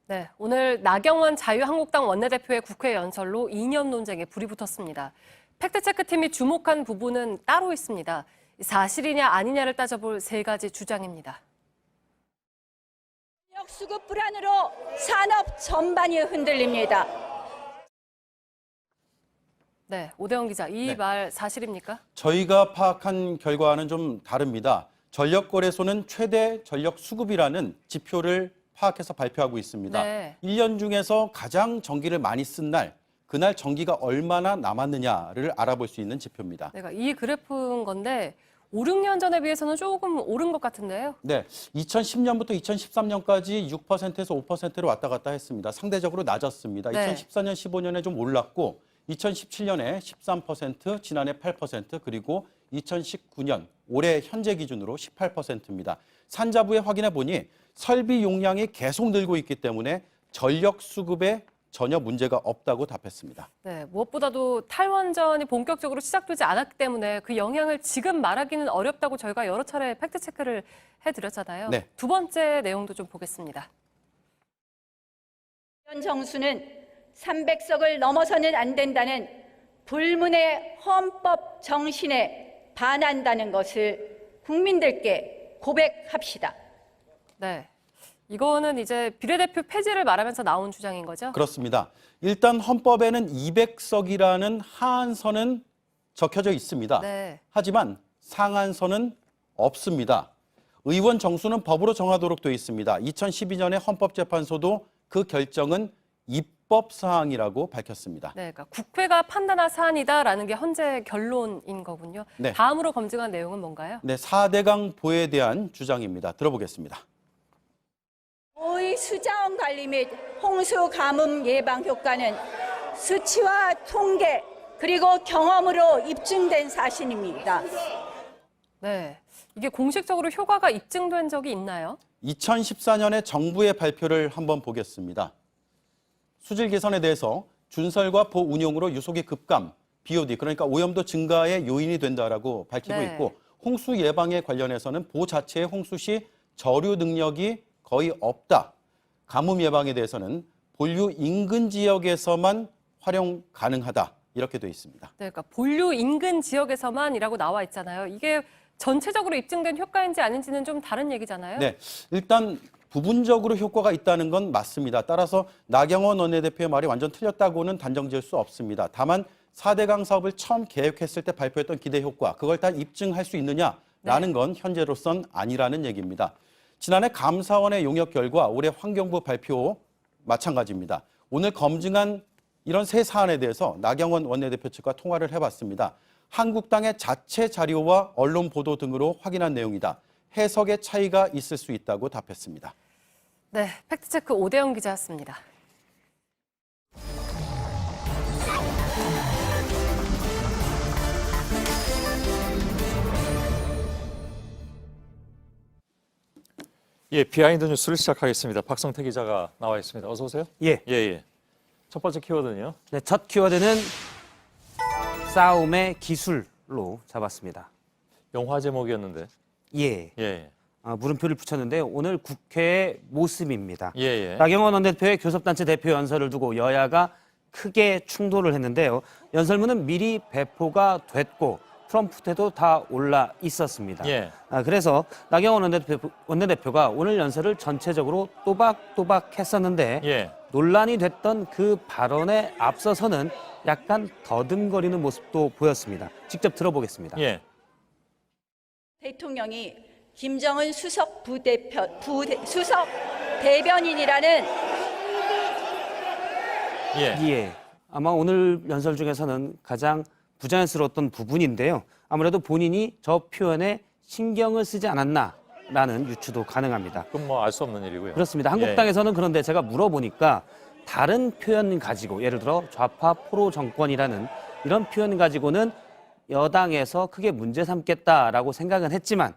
네, 오늘 나경원 자유한국당 원내대표의 국회 연설로 이념 논쟁에 불이 붙었습니다. 팩트체크팀이 주목한 부분은 따로 있습니다. 사실이냐 아니냐를 따져볼 3가지 주장입니다. 수급 불안으로 산업 전반이 흔들립니다. 네, 오대영 기자, 이 말 사실입니까? 저희가 파악한 결과와는 좀 다릅니다. 전력거래소는 최대 전력 수급이라는 지표를 파악해서 발표하고 있습니다. 네. 1년 중에서 가장 전기를 많이 쓴 날, 그날 전기가 얼마나 남았느냐를 알아볼 수 있는 지표입니다. 내가 이 그래프인 건데 5, 6년 전에 비해서는 조금 오른 것 같은데요. 네, 2010년부터 2013년까지 6%에서 5%로 왔다 갔다 했습니다. 상대적으로 낮았습니다. 네. 2014년, 15년에 좀 올랐고 2017년에 13%, 지난해 8%, 그리고 2019년 올해 현재 기준으로 18%입니다. 산자부에 확인해 보니 설비 용량이 계속 늘고 있기 때문에 전력 수급에 전혀 문제가 없다고 답했습니다. 네, 무엇보다도 탈원전이 본격적으로 시작되지 않았기 때문에 그 영향을 지금 말하기는 어렵다고 저희가 여러 차례 팩트체크를 해드렸잖아요. 네. 두 번째 내용도 좀 보겠습니다. 현 정수는 300석을 넘어서는 안 된다는 불문의 헌법 정신에 반한다는 것을 국민들께 고백합시다. 네, 이거는 이제 비례대표 폐지를 말하면서 나온 주장인 거죠? 그렇습니다. 일단 헌법에는 200석이라는 하한선은 적혀져 있습니다. 네. 하지만 상한선은 없습니다. 의원 정수는 법으로 정하도록 되어 있습니다. 2012년에 헌법재판소도 그 결정은 입법 사항이라고 밝혔습니다. 네, 그러니까 국회가 판단할 사안이다라는 게 현재 결론인 거군요. 네. 다음으로 검증한 내용은 뭔가요? 네, 4대강 보에 대한 주장입니다. 들어보겠습니다. 오의 수자원 관리 및 홍수 가뭄 예방 효과는 수치와 통계 그리고 경험으로 입증된 사실입니다. 네, 이게 공식적으로 효과가 입증된 적이 있나요? 2014년에 정부의 발표를 한번 보겠습니다. 수질 개선에 대해서 준설과 보운용으로 유속의 급감, BOD, 그러니까 오염도 증가의 요인이 된다라고 밝히고 네. 있고 홍수 예방에 관련해서는 보 자체의 홍수 시 저류 능력이 거의 없다. 가뭄 예방에 대해서는 본류 인근 지역에서만 활용 가능하다. 이렇게 돼 있습니다. 네, 그러니까 본류 인근 지역에서만이라고 나와 있잖아요. 이게 전체적으로 입증된 효과인지 아닌지는 좀 다른 얘기잖아요. 네, 일단 부분적으로 효과가 있다는 건 맞습니다. 따라서 나경원 원내대표의 말이 완전 틀렸다고는 단정지을 수 없습니다. 다만 4대강 사업을 처음 계획했을 때 발표했던 기대 효과, 그걸 다 입증할 수 있느냐라는 건 현재로선 아니라는 얘기입니다. 지난해 감사원의 용역 결과 올해 환경부 발표 마찬가지입니다. 오늘 검증한 이런 세 사안에 대해서 나경원 원내대표 측과 통화를 해봤습니다. 한국당의 자체 자료와 언론 보도 등으로 확인한 내용이다. 해석의 차이가 있을 수 있다고 답했습니다. 네, 팩트체크 오대영 기자였습니다. 예, 비하인드 뉴스를 시작하겠습니다. 박성태 기자가 나와 있습니다. 어서 오세요. 예. 첫 번째 키워드는요? 네, 첫 키워드는 싸움의 기술로 잡았습니다. 영화 제목이었는데. 예. 물음표를 붙였는데 오늘 국회의 모습입니다. 예. 나경원 원내대표의 교섭단체 대표 연설을 두고 여야가 크게 충돌을 했는데요. 연설문은 미리 배포가 됐고 트럼프 때도 다 올라 있었습니다. 예. 그래서 나경원 원내대표가 오늘 연설을 전체적으로 또박또박 했었는데 예. 논란이 됐던 그 발언에 앞서서는 약간 더듬거리는 모습도 보였습니다. 직접 들어보겠습니다. 예. 대통령이 김정은 수석 대변인이라는 예. 아마 오늘 연설 중에서는 가장 부자연스러웠던 부분인데요. 아무래도 본인이 저 표현에 신경을 쓰지 않았나라는 유추도 가능합니다. 그건 뭐 알 수 없는 일이고요. 그렇습니다. 한국당에서는 그런데 제가 물어보니까 다른 표현 가지고 예를 들어 좌파 포로 정권이라는 이런 표현 가지고는 여당에서 크게 문제 삼겠다라고 생각은 했지만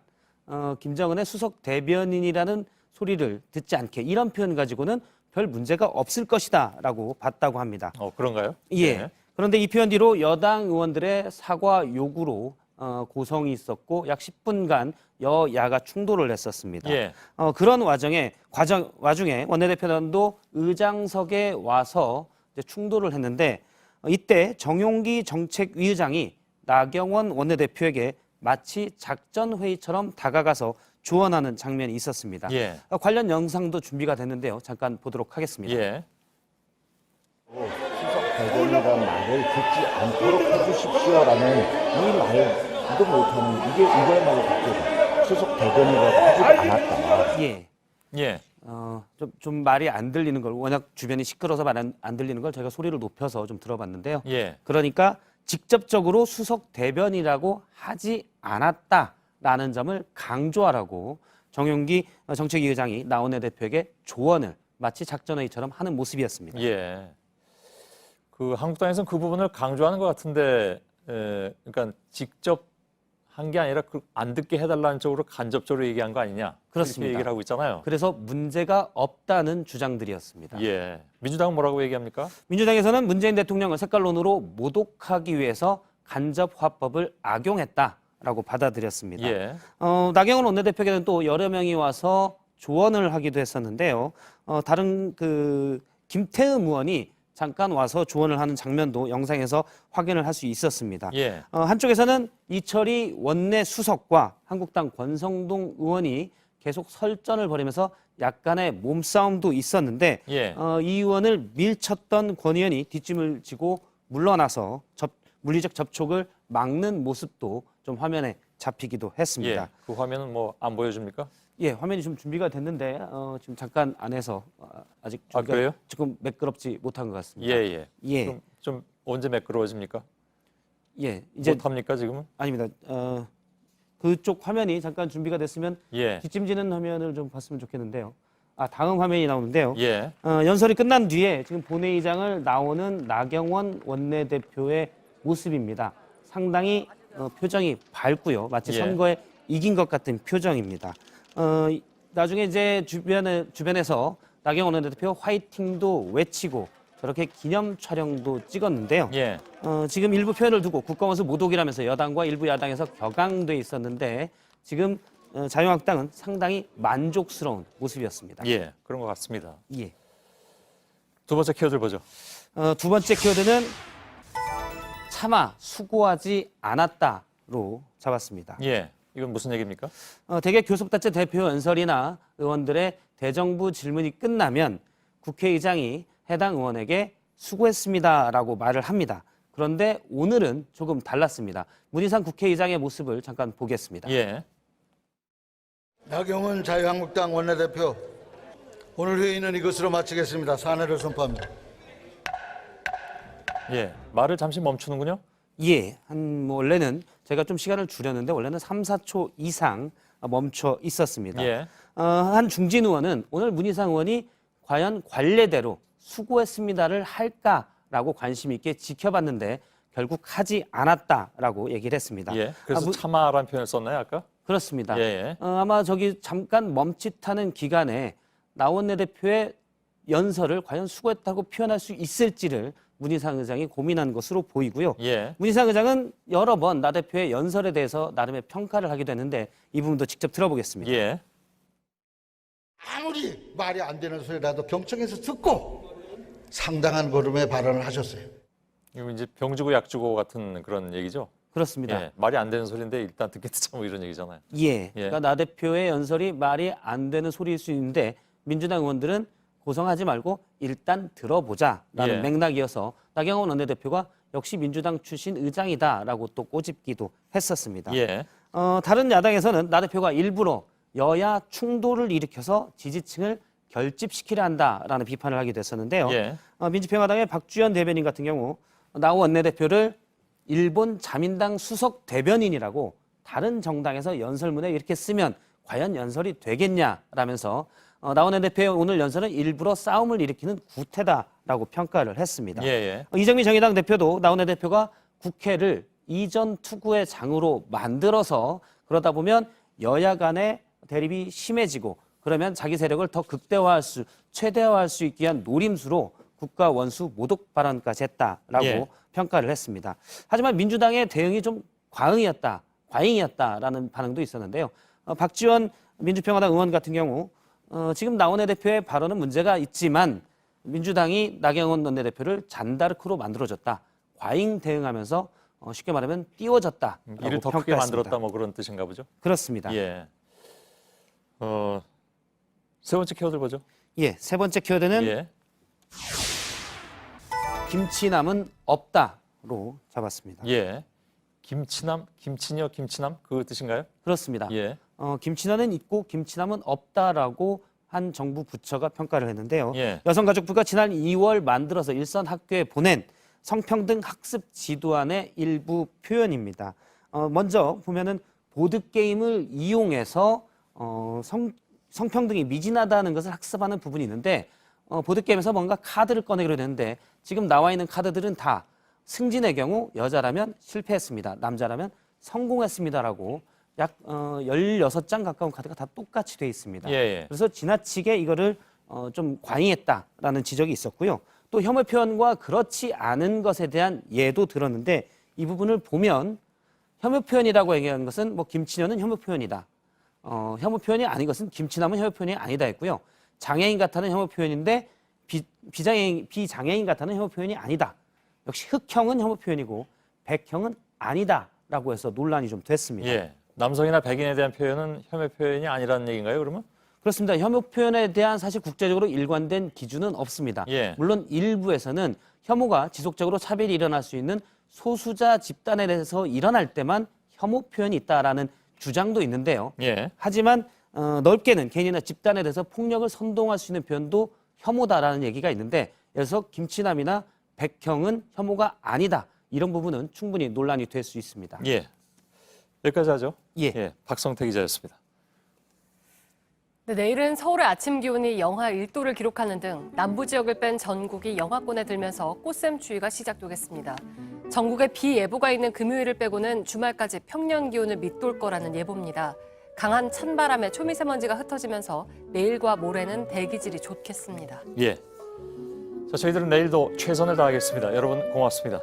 김정은의 수석 대변인이라는 소리를 듣지 않게 이런 표현 가지고는 별 문제가 없을 것이다라고 봤다고 합니다. 그런가요? 예. 네. 그런데 이 표현 뒤로 여당 의원들의 사과 요구로 고성이 있었고 약 10분간 여야가 충돌을 했었습니다. 예. 그런 와중에 원내대표단도 의장석에 와서 이제 충돌을 했는데 이때 정용기 정책위의장이 나경원 원내대표에게 마치 작전회의처럼 다가가서 조언하는 장면이 있었습니다. 예. 관련 영상도 준비가 됐는데요. 잠깐 보도록 하겠습니다. 예. 대변이라는 말을 듣지 않도록 해주십시오라는 이 말도 못하는 이게 이거야말로 국회다. 수석 대변이라고 하지 않았다. 예. 좀 말이 안 들리는 걸 워낙 주변이 시끄러워서 말 안 들리는 걸 제가 소리를 높여서 좀 들어봤는데요. 예. 그러니까 직접적으로 수석 대변이라고 하지 않았다라는 점을 강조하라고 정용기 정책위 의장이 나 원내대표에게 조언을 마치 작전회의처럼 하는 모습이었습니다. 예. 그 한국당에서는 그 부분을 강조하는 것 같은데, 그러니까 직접 한 게 아니라 안 듣게 해달라는 쪽으로 간접적으로 얘기한 거 아니냐? 그렇습니다. 이렇게 얘기를 하고 있잖아요. 그래서 문제가 없다는 주장들이었습니다. 예. 민주당은 뭐라고 얘기합니까? 민주당에서는 문재인 대통령을 색깔론으로 모독하기 위해서 간접화법을 악용했다라고 받아들였습니다. 예. 나경원 원내대표에게는 또 여러 명이 와서 조언을 하기도 했었는데요. 다른 김태흠 의원이 잠깐 와서 조언을 하는 장면도 영상에서 확인을 할 수 있었습니다. 예. 한쪽에서는 이철희 원내 수석과 한국당 권성동 의원이 계속 설전을 벌이면서 약간의 몸싸움도 있었는데 예. 이 의원을 밀쳤던 권 의원이 뒷짐을 지고 물러나서 물리적 접촉을 막는 모습도 좀 화면에 잡히기도 했습니다. 예. 그 화면은 뭐 안 보여줍니까? 예, 화면이 좀 준비가 됐는데 지금 잠깐 안 해서 아직 준비가 그래요? 조금 매끄럽지 못한 것 같습니다. 예. 좀 언제 매끄러워집니까? 예, 이제 못합니까 지금은? 아닙니다. 그쪽 화면이 잠깐 준비가 됐으면 예. 뒷짐지는 화면을 좀 봤으면 좋겠는데요. 다음 화면이 나오는데요. 예. 연설이 끝난 뒤에 지금 본회의장을 나오는 나경원 원내대표의 모습입니다. 상당히 표정이 밝고요. 마치 예. 선거에 이긴 것 같은 표정입니다. 나중에 이제 주변에서 나경원 원내대표 화이팅도 외치고 저렇게 기념 촬영도 찍었는데요. 예. 지금 일부 표현을 두고 국가원수 모독이라면서 여당과 일부 야당에서 격앙돼 있었는데 지금 자유한국당은 상당히 만족스러운 모습이었습니다. 예, 그런 것 같습니다. 예. 두 번째 키워드 보죠. 두 번째 키워드는 차마 수고하지 않았다로 잡았습니다. 예, 이건 무슨 얘기입니까? 대개 교섭단체 대표 연설이나 의원들의 대정부 질문이 끝나면 국회의장이 해당 의원에게 수고했습니다라고 말을 합니다. 그런데 오늘은 조금 달랐습니다. 문희상 국회의장의 모습을 잠깐 보겠습니다. 예. 나경원 자유한국당 원내대표, 오늘 회의는 이것으로 마치겠습니다. 사내를 선포합니다. 예, 말을 잠시 멈추는군요. 예, 원래는 제가 좀 시간을 줄였는데 원래는 3, 4초 이상 멈춰 있었습니다. 예. 한 중진 의원은 오늘 문희상 의원이 과연 관례대로 수고했습니다를 할까라고 관심 있게 지켜봤는데 결국 하지 않았다라고 얘기를 했습니다. 예, 그래서 차마라는 표현을 썼나요, 아까? 그렇습니다. 예. 아마 저기 잠깐 멈칫하는 기간에 나 원내대표의 연설을 과연 수고했다고 표현할 수 있을지를 문희상 의장이 고민한 것으로 보이고요. 예. 문희상 의장은 여러 번 나 대표의 연설에 대해서 나름의 평가를 하기도 했는데 이 부분도 직접 들어보겠습니다. 예. 아무리 말이 안 되는 소리라도 경청해서 듣고 상당한 걸음의 발언을 하셨어요. 이거 이제 병주고 약주고 같은 그런 얘기죠? 그렇습니다. 예, 말이 안 되는 소리인데 일단 듣게 듣자 뭐 이런 얘기잖아요. 예. 그러니까 나 대표의 연설이 말이 안 되는 소리일 수 있는데 민주당 의원들은 고성하지 말고 일단 들어보자라는 예. 맥락이어서 나경원 원내대표가 역시 민주당 출신 의장이다라고 또 꼬집기도 했었습니다. 예. 다른 야당에서는 나 대표가 일부러 여야 충돌을 일으켜서 지지층을 결집시키려 한다라는 비판을 하기도 했었는데요. 예. 민주평화당의 박주현 대변인 같은 경우 나 원내대표를 일본 자민당 수석 대변인이라고 다른 정당에서 연설문에 이렇게 쓰면 과연 연설이 되겠냐라면서 나 원내대표의 오늘 연설은 일부러 싸움을 일으키는 구태다라고 평가를 했습니다. 예. 이정미 정의당 대표도 나 원내대표가 국회를 이전 투구의 장으로 만들어서 그러다 보면 여야 간의 대립이 심해지고 그러면 자기 세력을 더 최대화할 수 있기 위한 노림수로 국가 원수 모독 발언까지 했다라고 예. 평가를 했습니다. 하지만 민주당의 대응이 좀 과잉이었다라는 반응도 있었는데요. 박지원 민주평화당 의원 같은 경우 지금 나 원내대표의 발언은 문제가 있지만 민주당이 나경원 원내대표를 잔다르크로 만들어줬다. 과잉 대응하면서 쉽게 말하면 띄워졌다. 일을 더 크게 만들었다 뭐 그런 뜻인가 보죠? 그렇습니다. 예. 세 번째 키워드 보죠. 예, 세 번째 키워드는 예. 김치남은 없다로 잡았습니다. 예. 김치남, 김치녀, 김치남 그 뜻인가요? 그렇습니다. 예. 김치녀는 있고 김치남은 없다라고 한 정부 부처가 평가를 했는데요. 예. 여성가족부가 지난 2월 만들어서 일선 학교에 보낸 성평등 학습 지도안의 일부 표현입니다. 먼저 보면은 보드게임을 이용해서 성평등이 미진하다는 것을 학습하는 부분이 있는데 보드게임에서 뭔가 카드를 꺼내기로 되는데 지금 나와 있는 카드들은 다 승진의 경우 여자라면 실패했습니다. 남자라면 성공했습니다라고 약 16장 가까운 카드가 다 똑같이 돼 있습니다. 예. 그래서 지나치게 이거를 좀 과잉했다라는 지적이 있었고요. 또 혐오 표현과 그렇지 않은 것에 대한 예도 들었는데 이 부분을 보면 혐오 표현이라고 얘기하는 것은 뭐 김치녀는 혐오 표현이다. 혐오 표현이 아닌 것은 김치남은 혐오 표현이 아니다 했고요. 장애인 같다는 혐오 표현인데 비장애인 같다는 혐오 표현이 아니다. 역시 흑형은 혐오 표현이고 백형은 아니다라고 해서 논란이 좀 됐습니다. 예. 남성이나 백인에 대한 표현은 혐오 표현이 아니라는 얘기인가요, 그러면? 그렇습니다. 혐오 표현에 대한 사실 국제적으로 일관된 기준은 없습니다. 예. 물론 일부에서는 혐오가 지속적으로 차별이 일어날 수 있는 소수자 집단에 대해서 일어날 때만 혐오 표현이 있다라는 주장도 있는데요. 예. 하지만 넓게는 개인이나 집단에 대해서 폭력을 선동할 수 있는 표현도 혐오다라는 얘기가 있는데 예를 들어서 김치남이나 백형은 혐오가 아니다. 이런 부분은 충분히 논란이 될 수 있습니다. 예. 여기까지 하죠. 예. 박성태 기자였습니다. 네, 내일은 서울의 아침 기온이 영하 1도를 기록하는 등 남부 지역을 뺀 전국이 영하권에 들면서 꽃샘추위가 시작되겠습니다. 전국에 비 예보가 있는 금요일을 빼고는 주말까지 평년 기온을 밑돌 거라는 예보입니다. 강한 찬바람에 초미세먼지가 흩어지면서 내일과 모레는 대기질이 좋겠습니다. 예. 자, 저희들은 내일도 최선을 다하겠습니다. 여러분 고맙습니다.